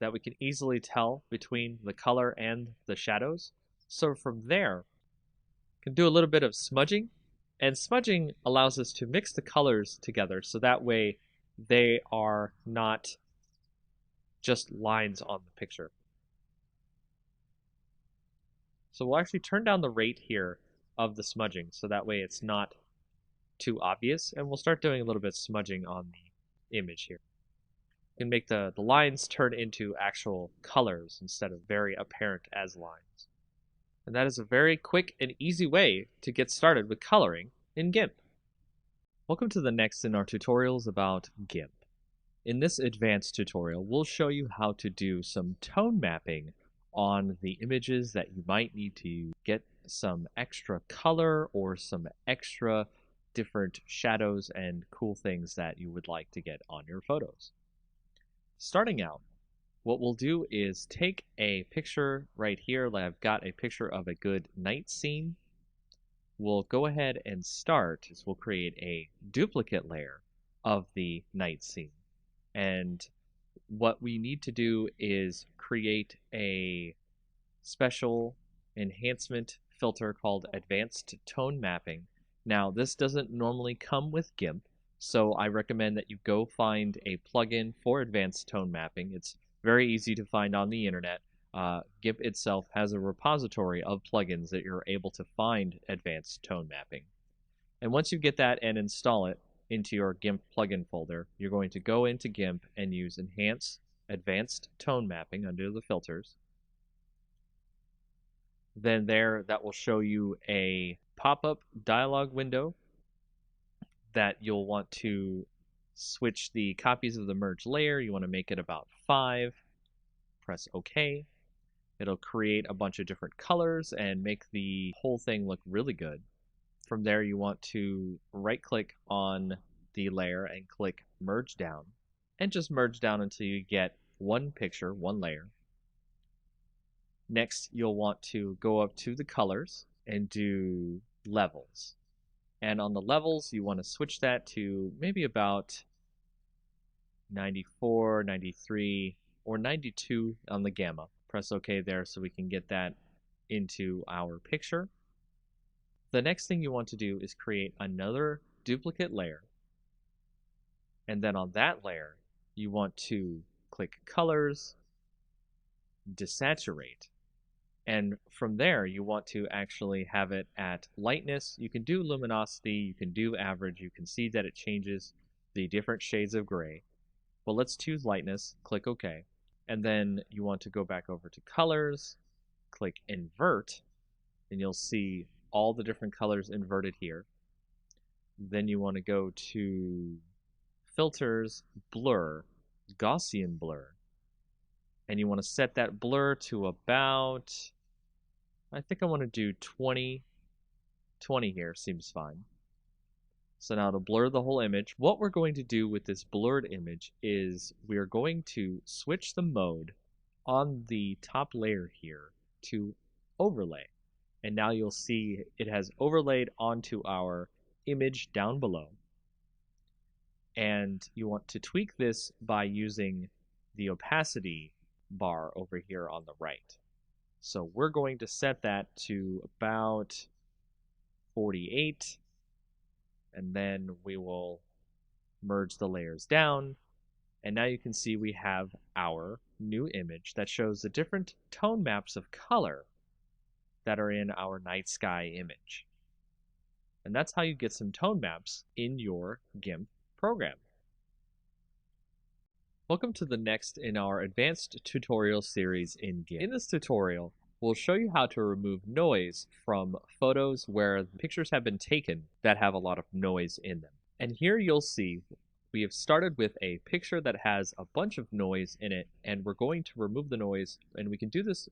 that we can easily tell between the color and the shadows. So from there, you can do a little bit of smudging, and smudging allows us to mix the colors together so that way they are not just lines on the picture. So we'll actually turn down the rate here of the smudging so that way it's not too obvious, and we'll start doing a little bit of smudging on the image here. You can make the lines turn into actual colors instead of very apparent as lines. And that is a very quick and easy way to get started with coloring in GIMP. Welcome to the next in our tutorials about GIMP. In this advanced tutorial, we'll show you how to do some tone mapping on the images that you might need to get some extra color or some extra different shadows and cool things that you would like to get on your photos. Starting out, what we'll do is take a picture right here. I've got a picture of a good night scene. We'll go ahead and start, is we'll create a duplicate layer of the night scene. And what we need to do is create a special enhancement filter called Advanced Tone Mapping. Now, this doesn't normally come with GIMP, so I recommend that you go find a plugin for Advanced Tone Mapping. It's very easy to find on the internet. GIMP itself has a repository of plugins that you're able to find Advanced Tone Mapping. And once you get that and install it into your GIMP plugin folder, you're going to go into GIMP and use Enhance Advanced Tone Mapping under the filters. Then that will show you a pop-up dialog window that you'll want to switch the copies of the merge layer. You want to make it about 5. Press OK. It'll create a bunch of different colors and make the whole thing look really good. From there, you want to right-click on the layer and click Merge Down. And just merge down until you get one picture, one layer. Next, you'll want to go up to the colors and do levels. And on the levels, you want to switch that to maybe about 94, 93, or 92 on the gamma. Press OK there so we can get that into our picture. The next thing you want to do is create another duplicate layer. And then on that layer, you want to click Colors, Desaturate. And from there, you want to actually have it at lightness. You can do luminosity, you can do average. You can see that it changes the different shades of gray. But let's choose lightness, click OK. And then you want to go back over to colors, click invert, and you'll see all the different colors inverted here. Then you want to go to filters, blur, Gaussian blur. And you want to set that blur to about, I think I want to do 20. 20 here seems fine. So now to blur the whole image, what we're going to do with this blurred image is we're going to switch the mode on the top layer here to overlay. And now you'll see it has overlaid onto our image down below. And you want to tweak this by using the opacity bar over here on the right. So we're going to set that to about 48, and then we will merge the layers down, and now you can see we have our new image that shows the different tone maps of color that are in our night sky image. And that's how you get some tone maps in your GIMP program. Welcome to the next in our advanced tutorial series in GIMP. In this tutorial, we'll show you how to remove noise from photos where pictures have been taken that have a lot of noise in them. And here you'll see we have started with a picture that has a bunch of noise in it, and we're going to remove the noise, and we can do this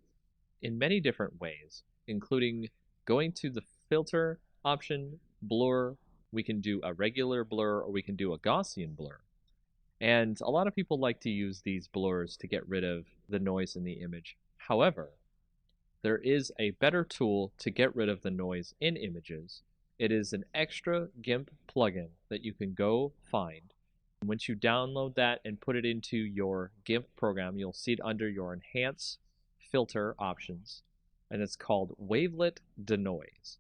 in many different ways, including going to the filter option, blur. We can do a regular blur, or we can do a Gaussian blur. And a lot of people like to use these blurs to get rid of the noise in the image. However, there is a better tool to get rid of the noise in images. It is an extra GIMP plugin that you can go find. Once you download that and put it into your GIMP program, you'll see it under your Enhance Filter options. and it's called Wavelet Denoise.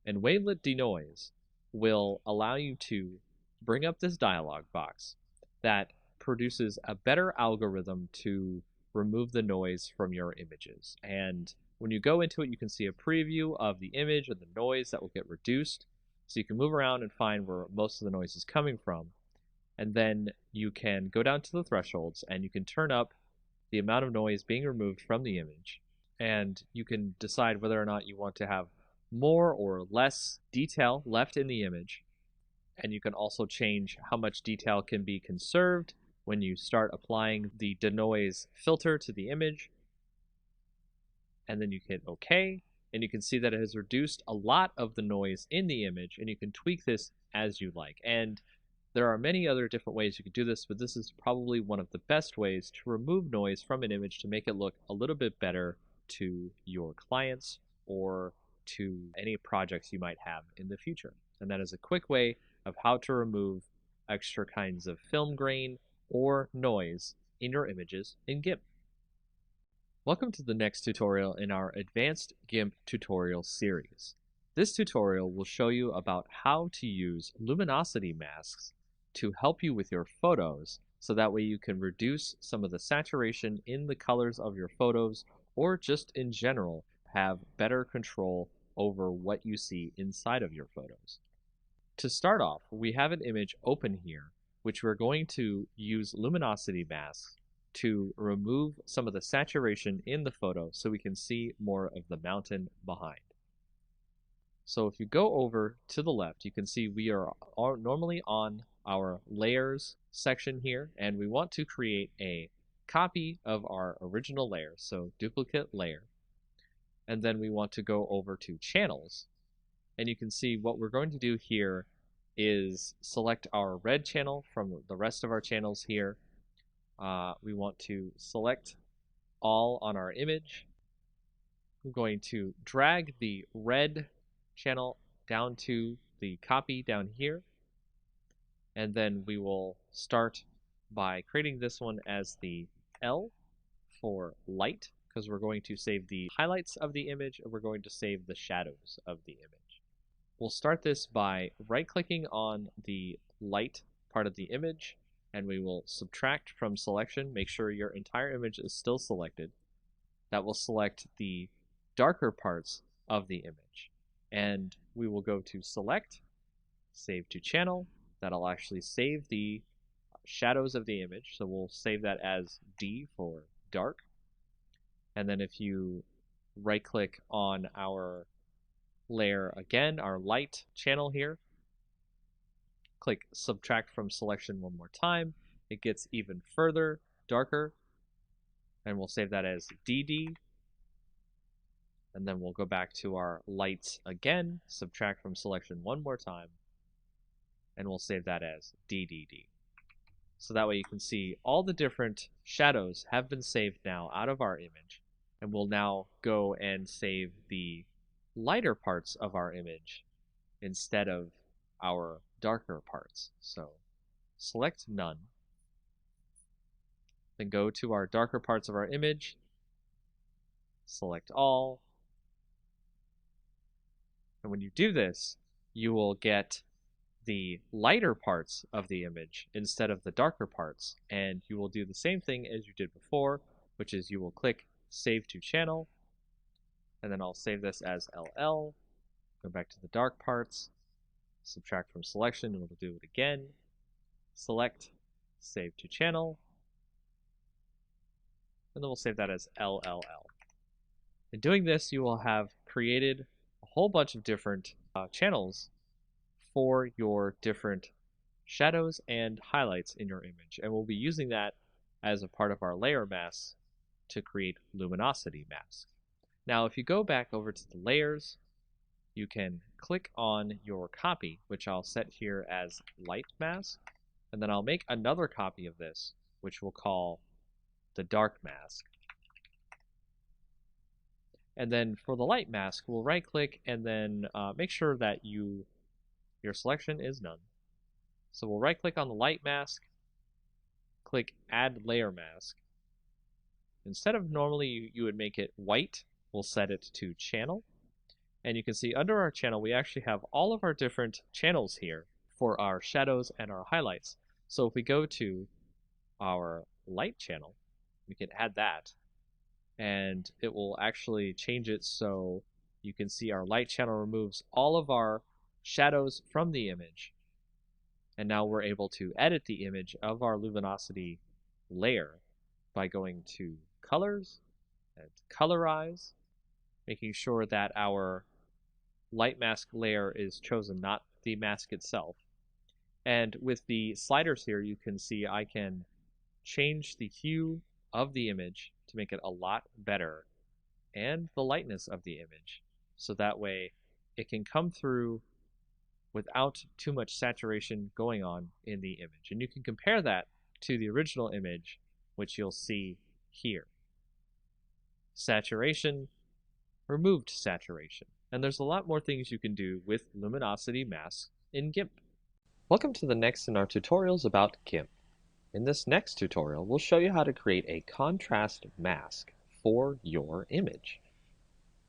And Wavelet Denoise will allow you to bring up this dialog box that produces a better algorithm to remove the noise from your images. And when you go into it, you can see a preview of the image and the noise that will get reduced. So you can move around and find where most of the noise is coming from. And then you can go down to the thresholds and you can turn up the amount of noise being removed from the image. And you can decide whether or not you want to have more or less detail left in the image. And you can also change how much detail can be conserved when you start applying the denoise filter to the image. And then you hit OK, and you can see that it has reduced a lot of the noise in the image, and you can tweak this as you like. And there are many other different ways you could do this, but this is probably one of the best ways to remove noise from an image to make it look a little bit better to your clients or to any projects you might have in the future. And that is a quick way of how to remove extra kinds of film grain or noise in your images in GIMP. Welcome to the next tutorial in our Advanced GIMP tutorial series. This tutorial will show you about how to use luminosity masks to help you with your photos, so that way you can reduce some of the saturation in the colors of your photos, or just in general have better control over what you see inside of your photos. To start off, we have an image open here, which we're going to use luminosity masks to remove some of the saturation in the photo so we can see more of the mountain behind. So if you go over to the left, you can see we are normally on our layers section here, and we want to create a copy of our original layer, so duplicate layer. And then we want to go over to channels, and you can see what we're going to do here is select our red channel from the rest of our channels here. We want to select all on our image. I'm going to drag the red channel down to the copy down here, and then we will start by creating this one as the L for light, because we're going to save the highlights of the image and we're going to save the shadows of the image. We'll start this by right-clicking on the light part of the image, and we will subtract from selection. Make sure your entire image is still selected. That will select the darker parts of the image. And we will go to select, save to channel. That'll actually save the shadows of the image. So we'll save that as D for dark. And then if you right click on our layer again, our light channel here, click subtract from selection one more time, it gets even further darker, and we'll save that as DD. And then we'll go back to our lights again, subtract from selection one more time, and we'll save that as DDD. So that way you can see all the different shadows have been saved now out of our image, and we'll now go and save the lighter parts of our image instead of our darker parts. So select none, then go to our darker parts of our image, select all, and when you do this, you will get the lighter parts of the image instead of the darker parts, and you will do the same thing as you did before, which is you will click Save to Channel, and then I'll save this as LL, go back to the dark parts, subtract from selection, and we'll do it again, select, Save to Channel, and then we'll save that as LLL. In doing this, you will have created a whole bunch of different channels for your different shadows and highlights in your image, and we'll be using that as a part of our layer masks to create luminosity masks. Now if you go back over to the layers, you can click on your copy, which I'll set here as light mask, and then I'll make another copy of this, which we'll call the dark mask. And then for the light mask, we'll right click and then make sure that your selection is none. So we'll right click on the light mask, click add layer mask. Instead of normally you would make it white we'll set it to channel. And you can see under our channel, we actually have all of our different channels here for our shadows and our highlights. So if we go to our light channel, we can add that, and it will actually change it so you can see our light channel removes all of our shadows from the image. And now we're able to edit the image of our luminosity layer by going to colors and colorize, making sure that our light mask layer is chosen, not the mask itself. And with the sliders here, you can see I can change the hue of the image to make it a lot better, and the lightness of the image, so that way it can come through without too much saturation going on in the image. And you can compare that to the original image, which you'll see here. Saturation, removed saturation. And there's a lot more things you can do with luminosity masks in GIMP. Welcome to the next in our tutorials about GIMP. In this next tutorial, we'll show you how to create a contrast mask for your image.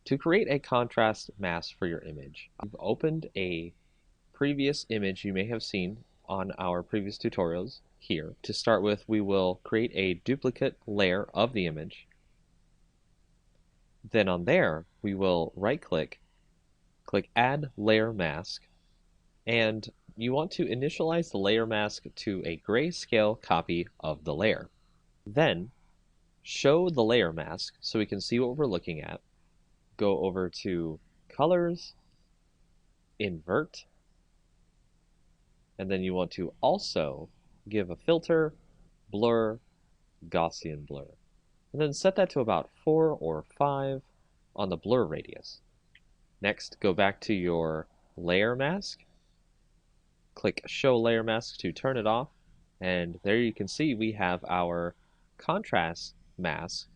To create a contrast mask for your image, I've opened a previous image you may have seen on our previous tutorials here. To start with, we will create a duplicate layer of the image. Then on there, we will right-click, click Add Layer Mask, and you want to initialize the layer mask to a grayscale copy of the layer. Then, show the layer mask so we can see what we're looking at. Go over to Colors, Invert, and then you want to also give a filter, Blur, Gaussian Blur. And then set that to about 4 or 5 on the blur radius. Next, go back to your layer mask, click Show Layer Mask to turn it off, and there you can see we have our contrast mask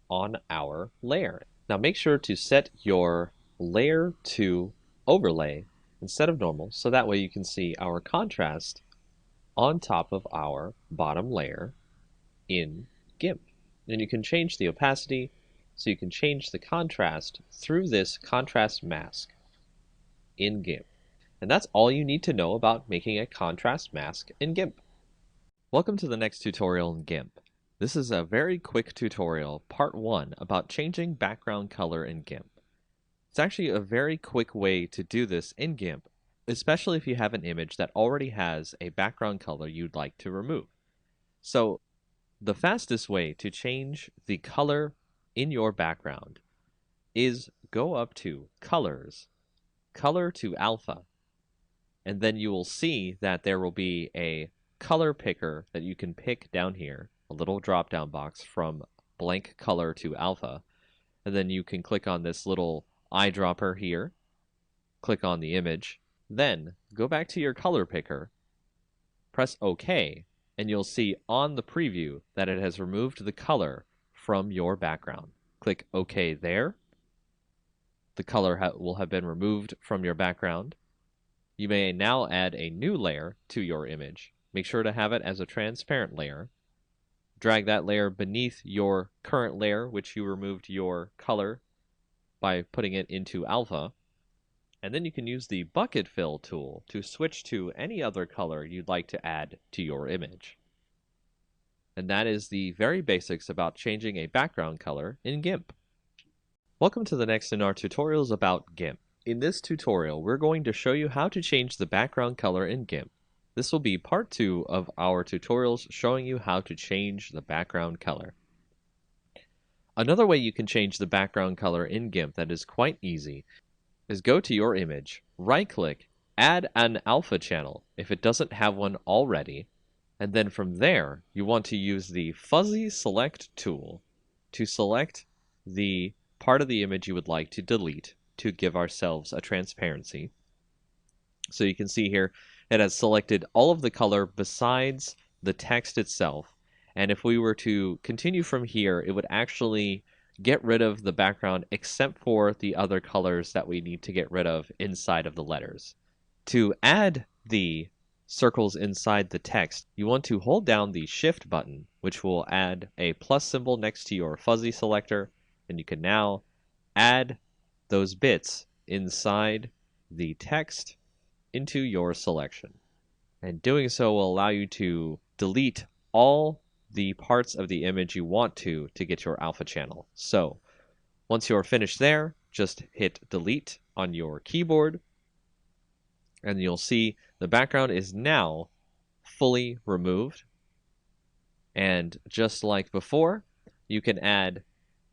on our layer. Now make sure to set your layer to overlay instead of normal, so that way you can see our contrast on top of our bottom layer in GIMP. And you can change the opacity, so you can change the contrast through this contrast mask in GIMP. And that's all you need to know about making a contrast mask in GIMP. Welcome to the next tutorial in GIMP. This is a very quick tutorial, part 1, about changing background color in GIMP. It's actually a very quick way to do this in GIMP, especially if you have an image that already has a background color you'd like to remove. So, the fastest way to change the color in your background is go up to Colors, Color to Alpha, and then you will see that there will be a color picker that you can pick down here, a little drop-down box from blank color to alpha, and then you can click on this little eyedropper here, click on the image, then go back to your color picker, press OK, and you'll see on the preview that it has removed the color from your background. Click OK there. The color will have been removed from your background. You may now add a new layer to your image. Make sure to have it as a transparent layer. Drag that layer beneath your current layer, which you removed your color by putting it into alpha. And then you can use the bucket fill tool to switch to any other color you'd like to add to your image. And that is the very basics about changing a background color in GIMP. Welcome to the next in our tutorials about GIMP. In this tutorial, we're going to show you how to change the background color in GIMP. This will be part 2 of our tutorials showing you how to change the background color. Another way you can change the background color in GIMP that is quite easy is go to your image, right-click, add an alpha channel if it doesn't have one already, and then from there you want to use the fuzzy select tool to select the part of the image you would like to delete to give ourselves a transparency. So you can see here it has selected all of the color besides the text itself, and if we were to continue from here, it would actually get rid of the background except for the other colors that we need to get rid of inside of the letters. To add the circles inside the text, you want to hold down the Shift button, which will add a plus symbol next to your fuzzy selector, and you can now add those bits inside the text into your selection. And doing so will allow you to delete all the parts of the image you want to get your alpha channel. So once you're finished there, just hit delete on your keyboard, and you'll see the background is now fully removed. And just like before, you can add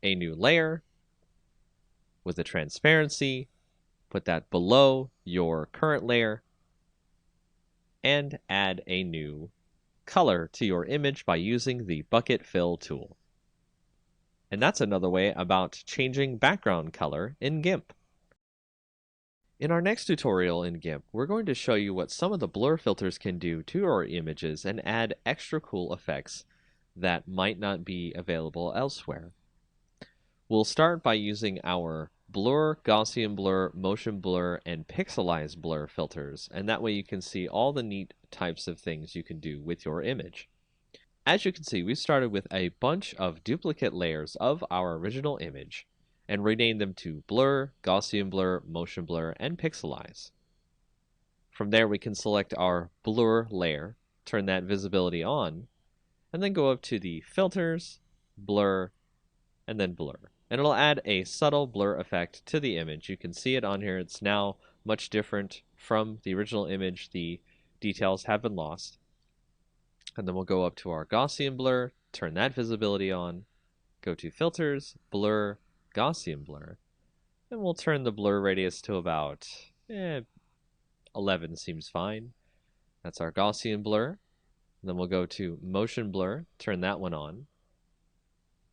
a new layer with a transparency, put that below your current layer, and add a new color to your image by using the bucket fill tool. And that's another way about changing background color in GIMP. In our next tutorial in GIMP, we're going to show you what some of the blur filters can do to our images and add extra cool effects that might not be available elsewhere. We'll start by using our blur, Gaussian blur, motion blur, and pixelize blur filters, and that way you can see all the neat types of things you can do with your image. As you can see, we started with a bunch of duplicate layers of our original image and renamed them to blur, Gaussian blur, motion blur, and pixelize. From there, we can select our blur layer, turn that visibility on, and then go up to the filters, blur, and then blur. And it'll add a subtle blur effect to the image. You can see it on here. It's now much different from the original image. The details have been lost. And then we'll go up to our Gaussian blur, turn that visibility on, go to filters, blur, Gaussian blur, and we'll turn the blur radius to about 11 seems fine. That's our Gaussian blur. And then we'll go to motion blur, turn that one on.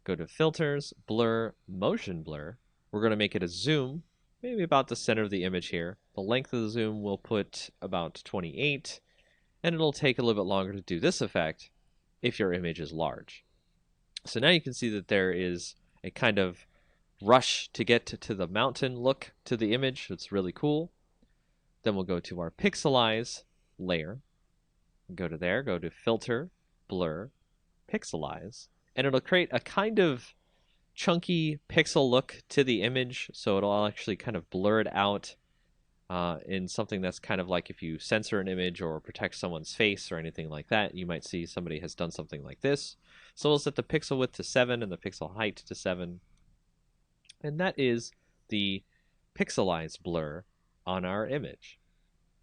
Go to filters, blur, motion blur. We're going to make it a zoom, maybe about the center of the image here. The length of the zoom we'll put about 28, and it'll take a little bit longer to do this effect if your image is large. So now you can see that there is a kind of rush to get to the mountain look to the image. It's really cool. Then we'll go to our pixelize layer. Go to there, go to filter, blur, pixelize, and it'll create a kind of chunky pixel look to the image, so it'll actually kind of blur it out in something that's kind of like if you censor an image or protect someone's face or anything like that, you might see somebody has done something like this. So we'll set the pixel width to 7 and the pixel height to 7, and that is the pixelize blur on our image.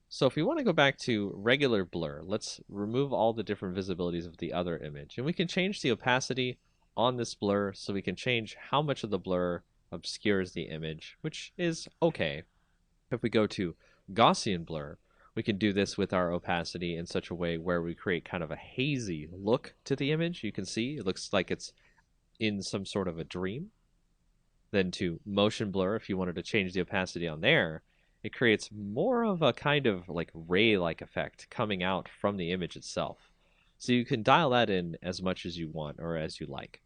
So if we want to go back to regular blur, let's remove all the different visibilities of the other image. And we can change the opacity on this blur, so we can change how much of the blur obscures the image, which is okay. If we go to Gaussian blur, we can do this with our opacity in such a way where we create kind of a hazy look to the image. You can see it looks like it's in some sort of a dream. Then to motion blur, if you wanted to change the opacity on there, it creates more of a kind of like ray-like effect coming out from the image itself. So you can dial that in as much as you want or as you like.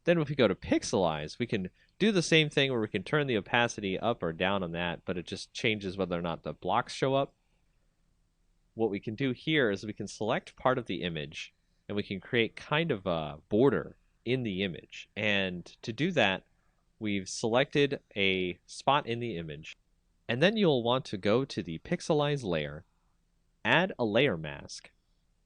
Then if we go to pixelize, we can do the same thing where we can turn the opacity up or down on that, but it just changes whether or not the blocks show up. What we can do here is we can select part of the image and we can create kind of a border in the image. And to do that, we've selected a spot in the image. And then you'll want to go to the pixelize layer, add a layer mask,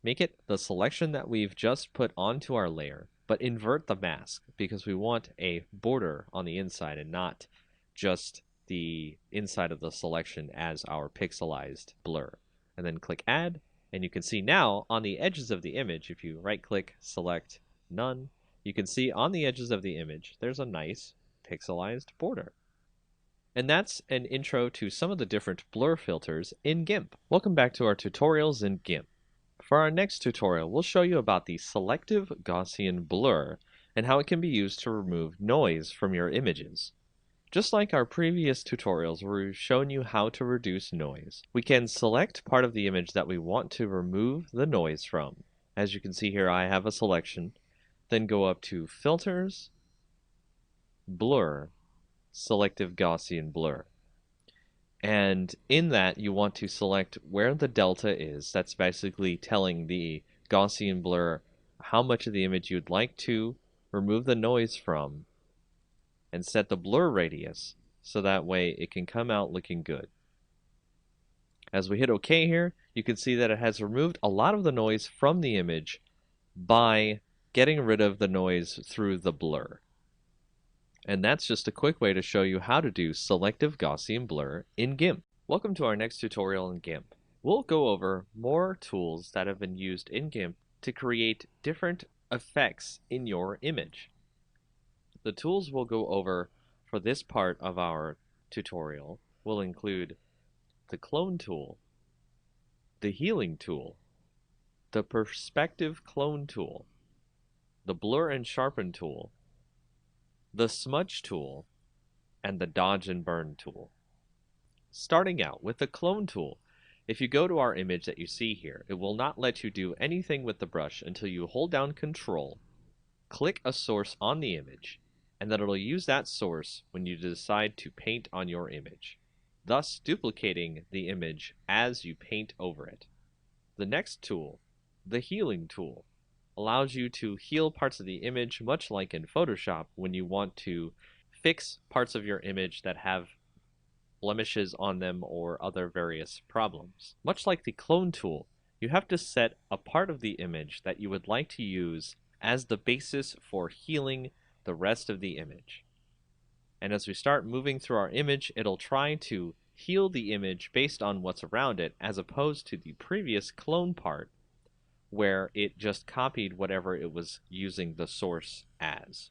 make it the selection that we've just put onto our layer, but invert the mask because we want a border on the inside and not just the inside of the selection as our pixelized blur. And then click add, and you can see now on the edges of the image, if you right click, select none, you can see on the edges of the image there's a nice pixelized border. And that's an intro to some of the different blur filters in GIMP. Welcome back to our tutorials in GIMP. For our next tutorial, we'll show you about the selective Gaussian blur and how it can be used to remove noise from your images. Just like our previous tutorials where we've shown you how to reduce noise, we can select part of the image that we want to remove the noise from. As you can see here, I have a selection. Then go up to Filters, Blur, Selective Gaussian blur. And in that, you want to select where the delta is. That's basically telling the Gaussian blur how much of the image you'd like to remove the noise from. and set the blur radius so that way it can come out looking good. As we hit OK here, you can see that it has removed a lot of the noise from the image by getting rid of the noise through the blur. And that's just a quick way to show you how to do selective Gaussian blur in GIMP. Welcome to our next tutorial in GIMP. We'll go over more tools that have been used in GIMP to create different effects in your image. The tools we'll go over for this part of our tutorial will include the clone tool, the healing tool, the perspective clone tool, the blur and sharpen tool, the smudge tool, and the dodge and burn tool. Starting out with the clone tool, if you go to our image that you see here, it will not let you do anything with the brush until you hold down Control, click a source on the image, and then it'll use that source when you decide to paint on your image, thus duplicating the image as you paint over it. The next tool, the healing tool, allows you to heal parts of the image much like in Photoshop when you want to fix parts of your image that have blemishes on them or other various problems. Much like the clone tool, you have to set a part of the image that you would like to use as the basis for healing the rest of the image. And as we start moving through our image, it'll try to heal the image based on what's around it, as opposed to the previous clone part where it just copied whatever it was using the source as.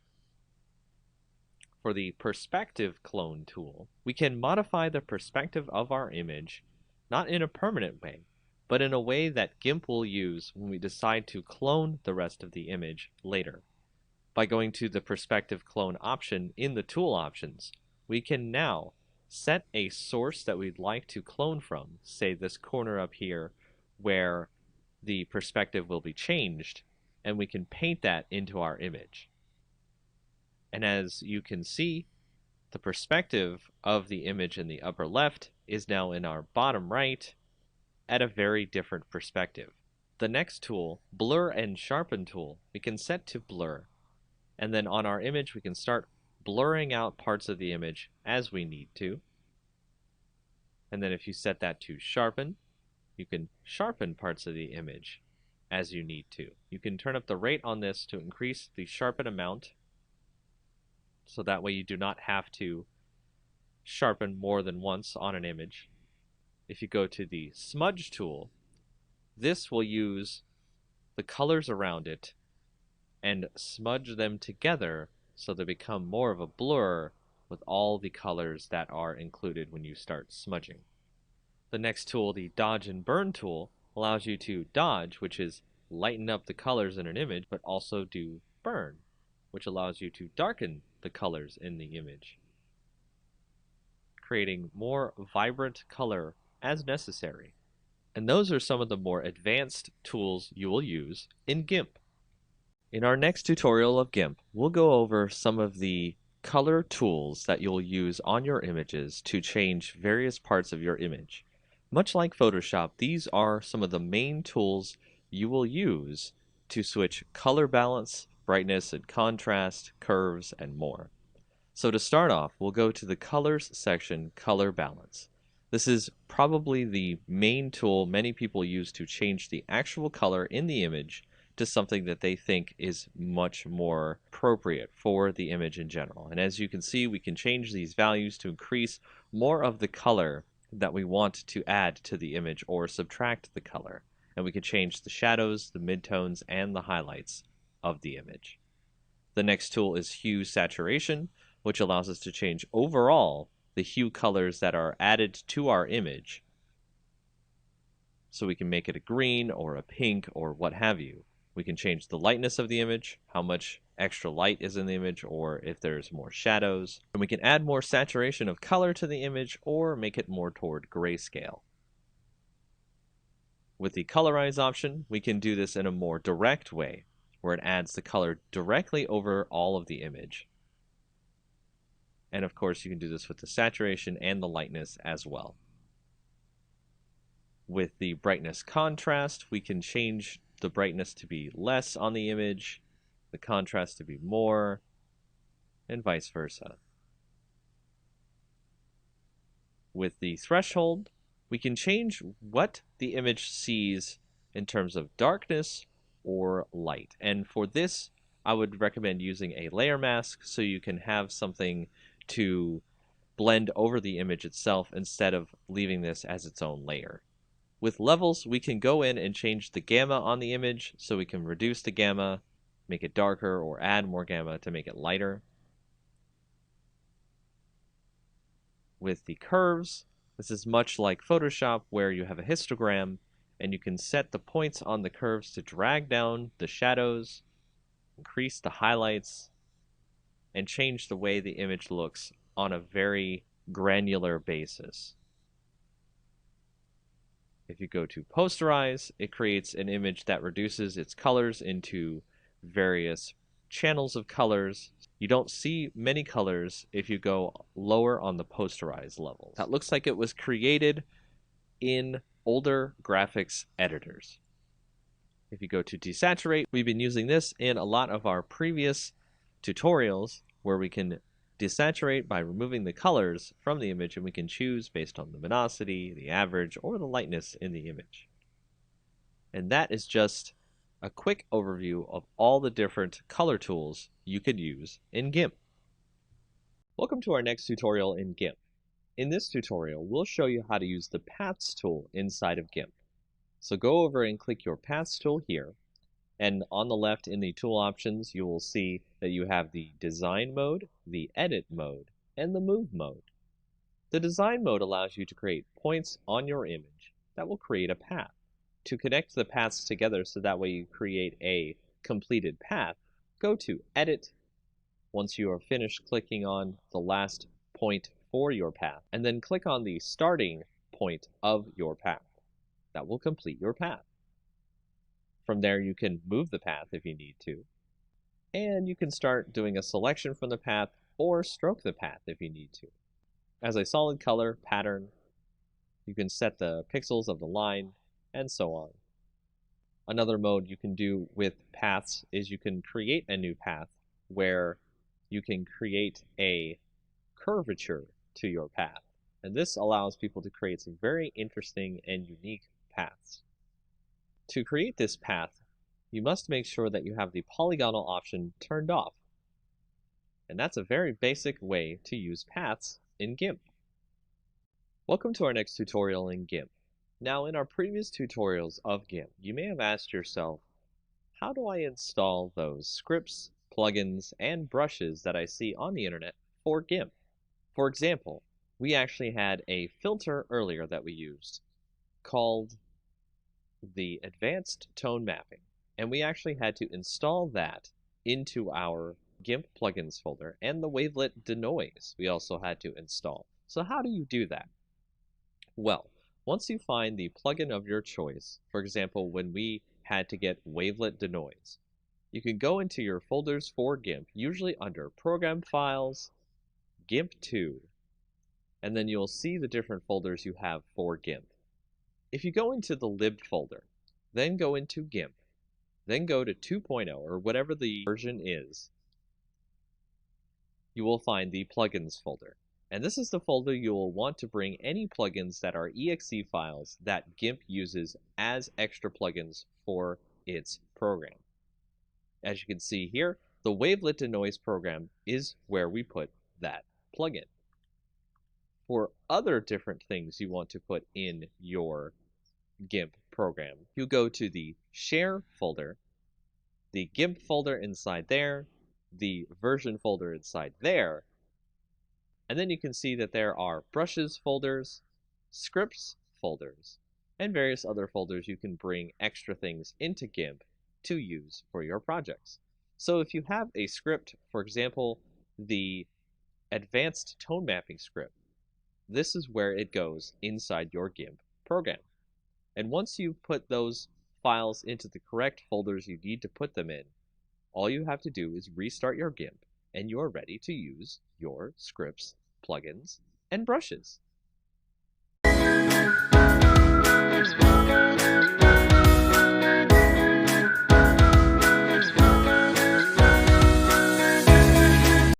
For the perspective clone tool, we can modify the perspective of our image, not in a permanent way, but in a way that GIMP will use when we decide to clone the rest of the image later. By going to the perspective clone option in the tool options, we can now set a source that we'd like to clone from, say this corner up here where the perspective will be changed, and we can paint that into our image. And as you can see, the perspective of the image in the upper left is now in our bottom right at a very different perspective. The next tool, blur and sharpen tool, we can set to blur. And then on our image, we can start blurring out parts of the image as we need to. And then if you set that to sharpen, you can sharpen parts of the image as you need to. You can turn up the rate on this to increase the sharpen amount, so that way you do not have to sharpen more than once on an image. If you go to the smudge tool, this will use the colors around it and smudge them together so they become more of a blur with all the colors that are included when you start smudging. The next tool, the dodge and burn tool, allows you to dodge, which is lighten up the colors in an image, but also do burn, which allows you to darken the colors in the image, creating more vibrant color as necessary. And those are some of the more advanced tools you will use in GIMP. In our next tutorial of GIMP, we'll go over some of the color tools that you'll use on your images to change various parts of your image. Much like Photoshop, these are some of the main tools you will use to switch color balance, brightness and contrast, curves, and more. So to start off, we'll go to the Colors section, Color Balance. This is probably the main tool many people use to change the actual color in the image to something that they think is much more appropriate for the image in general. And as you can see, we can change these values to increase more of the color that we want to add to the image or subtract the color. And we can change the shadows, the midtones, and the highlights of the image. The next tool is Hue Saturation, which allows us to change overall the hue colors that are added to our image. So we can make it a green or a pink or what have you. We can change the lightness of the image, how much extra light is in the image, or if there's more shadows. And we can add more saturation of color to the image or make it more toward grayscale. With the Colorize option, we can do this in a more direct way, where it adds the color directly over all of the image. And of course, you can do this with the saturation and the lightness as well. With the brightness contrast, we can change the brightness to be less on the image, the contrast to be more, and vice versa. With the threshold, we can change what the image sees in terms of darkness or light. And for this, I would recommend using a layer mask so you can have something to blend over the image itself instead of leaving this as its own layer. With levels, we can go in and change the gamma on the image so we can reduce the gamma, make it darker, or add more gamma to make it lighter. With the curves, this is much like Photoshop where you have a histogram and you can set the points on the curves to drag down the shadows, increase the highlights, and change the way the image looks on a very granular basis. If you go to posterize, it creates an image that reduces its colors into various channels of colors. You don't see many colors if you go lower on the posterize level. That looks like it was created in older graphics editors. If you go to desaturate, we've been using this in a lot of our previous tutorials where we can desaturate by removing the colors from the image, and we can choose based on luminosity, the average, or the lightness in the image. And that is just a quick overview of all the different color tools you could use in GIMP. Welcome to our next tutorial in GIMP. In this tutorial, we'll show you how to use the Paths tool inside of GIMP. So go over and click your Paths tool here. And on the left in the tool options, you will see that you have the design mode, the edit mode, and the move mode. The design mode allows you to create points on your image that will create a path. To connect the paths together so that way you create a completed path, go to Edit once you are finished clicking on the last point for your path, and then click on the starting point of your path. That will complete your path. From there, you can move the path if you need to, and you can start doing a selection from the path or stroke the path if you need to. As a solid color pattern, you can set the pixels of the line, and so on. Another mode you can do with paths is you can create a new path where you can create a curvature to your path. And this allows people to create some very interesting and unique paths. To create this path, you must make sure that you have the polygonal option turned off. And that's a very basic way to use paths in GIMP. Welcome to our next tutorial in GIMP. Now, in our previous tutorials of GIMP, you may have asked yourself, how do I install those scripts, plugins, and brushes that I see on the internet for GIMP? For example, we actually had a filter earlier that we used called the Advanced Tone Mapping, and we actually had to install that into our GIMP plugins folder, and the Wavelet Denoise we also had to install. So how do you do that? Well, once you find the plugin of your choice, for example, when we had to get Wavelet Denoise, you can go into your folders for GIMP, usually under Program Files, GIMP2, and then you'll see the different folders you have for GIMP. If you go into the lib folder, then go into GIMP, then go to 2.0 or whatever the version is, you will find the plugins folder. And this is the folder you will want to bring any plugins that are exe files that GIMP uses as extra plugins for its program. As you can see here, the Wavelet Denoise program is where we put that plugin. For other different things you want to put in your GIMP program, you go to the Share folder, the GIMP folder inside there, the version folder inside there, and then you can see that there are brushes folders, scripts folders, and various other folders you can bring extra things into GIMP to use for your projects. So if you have a script, for example, the Advanced Tone Mapping script, this is where it goes inside your GIMP program. And once you've put those files into the correct folders you need to put them in, all you have to do is restart your GIMP, and you're ready to use your scripts, plugins, and brushes.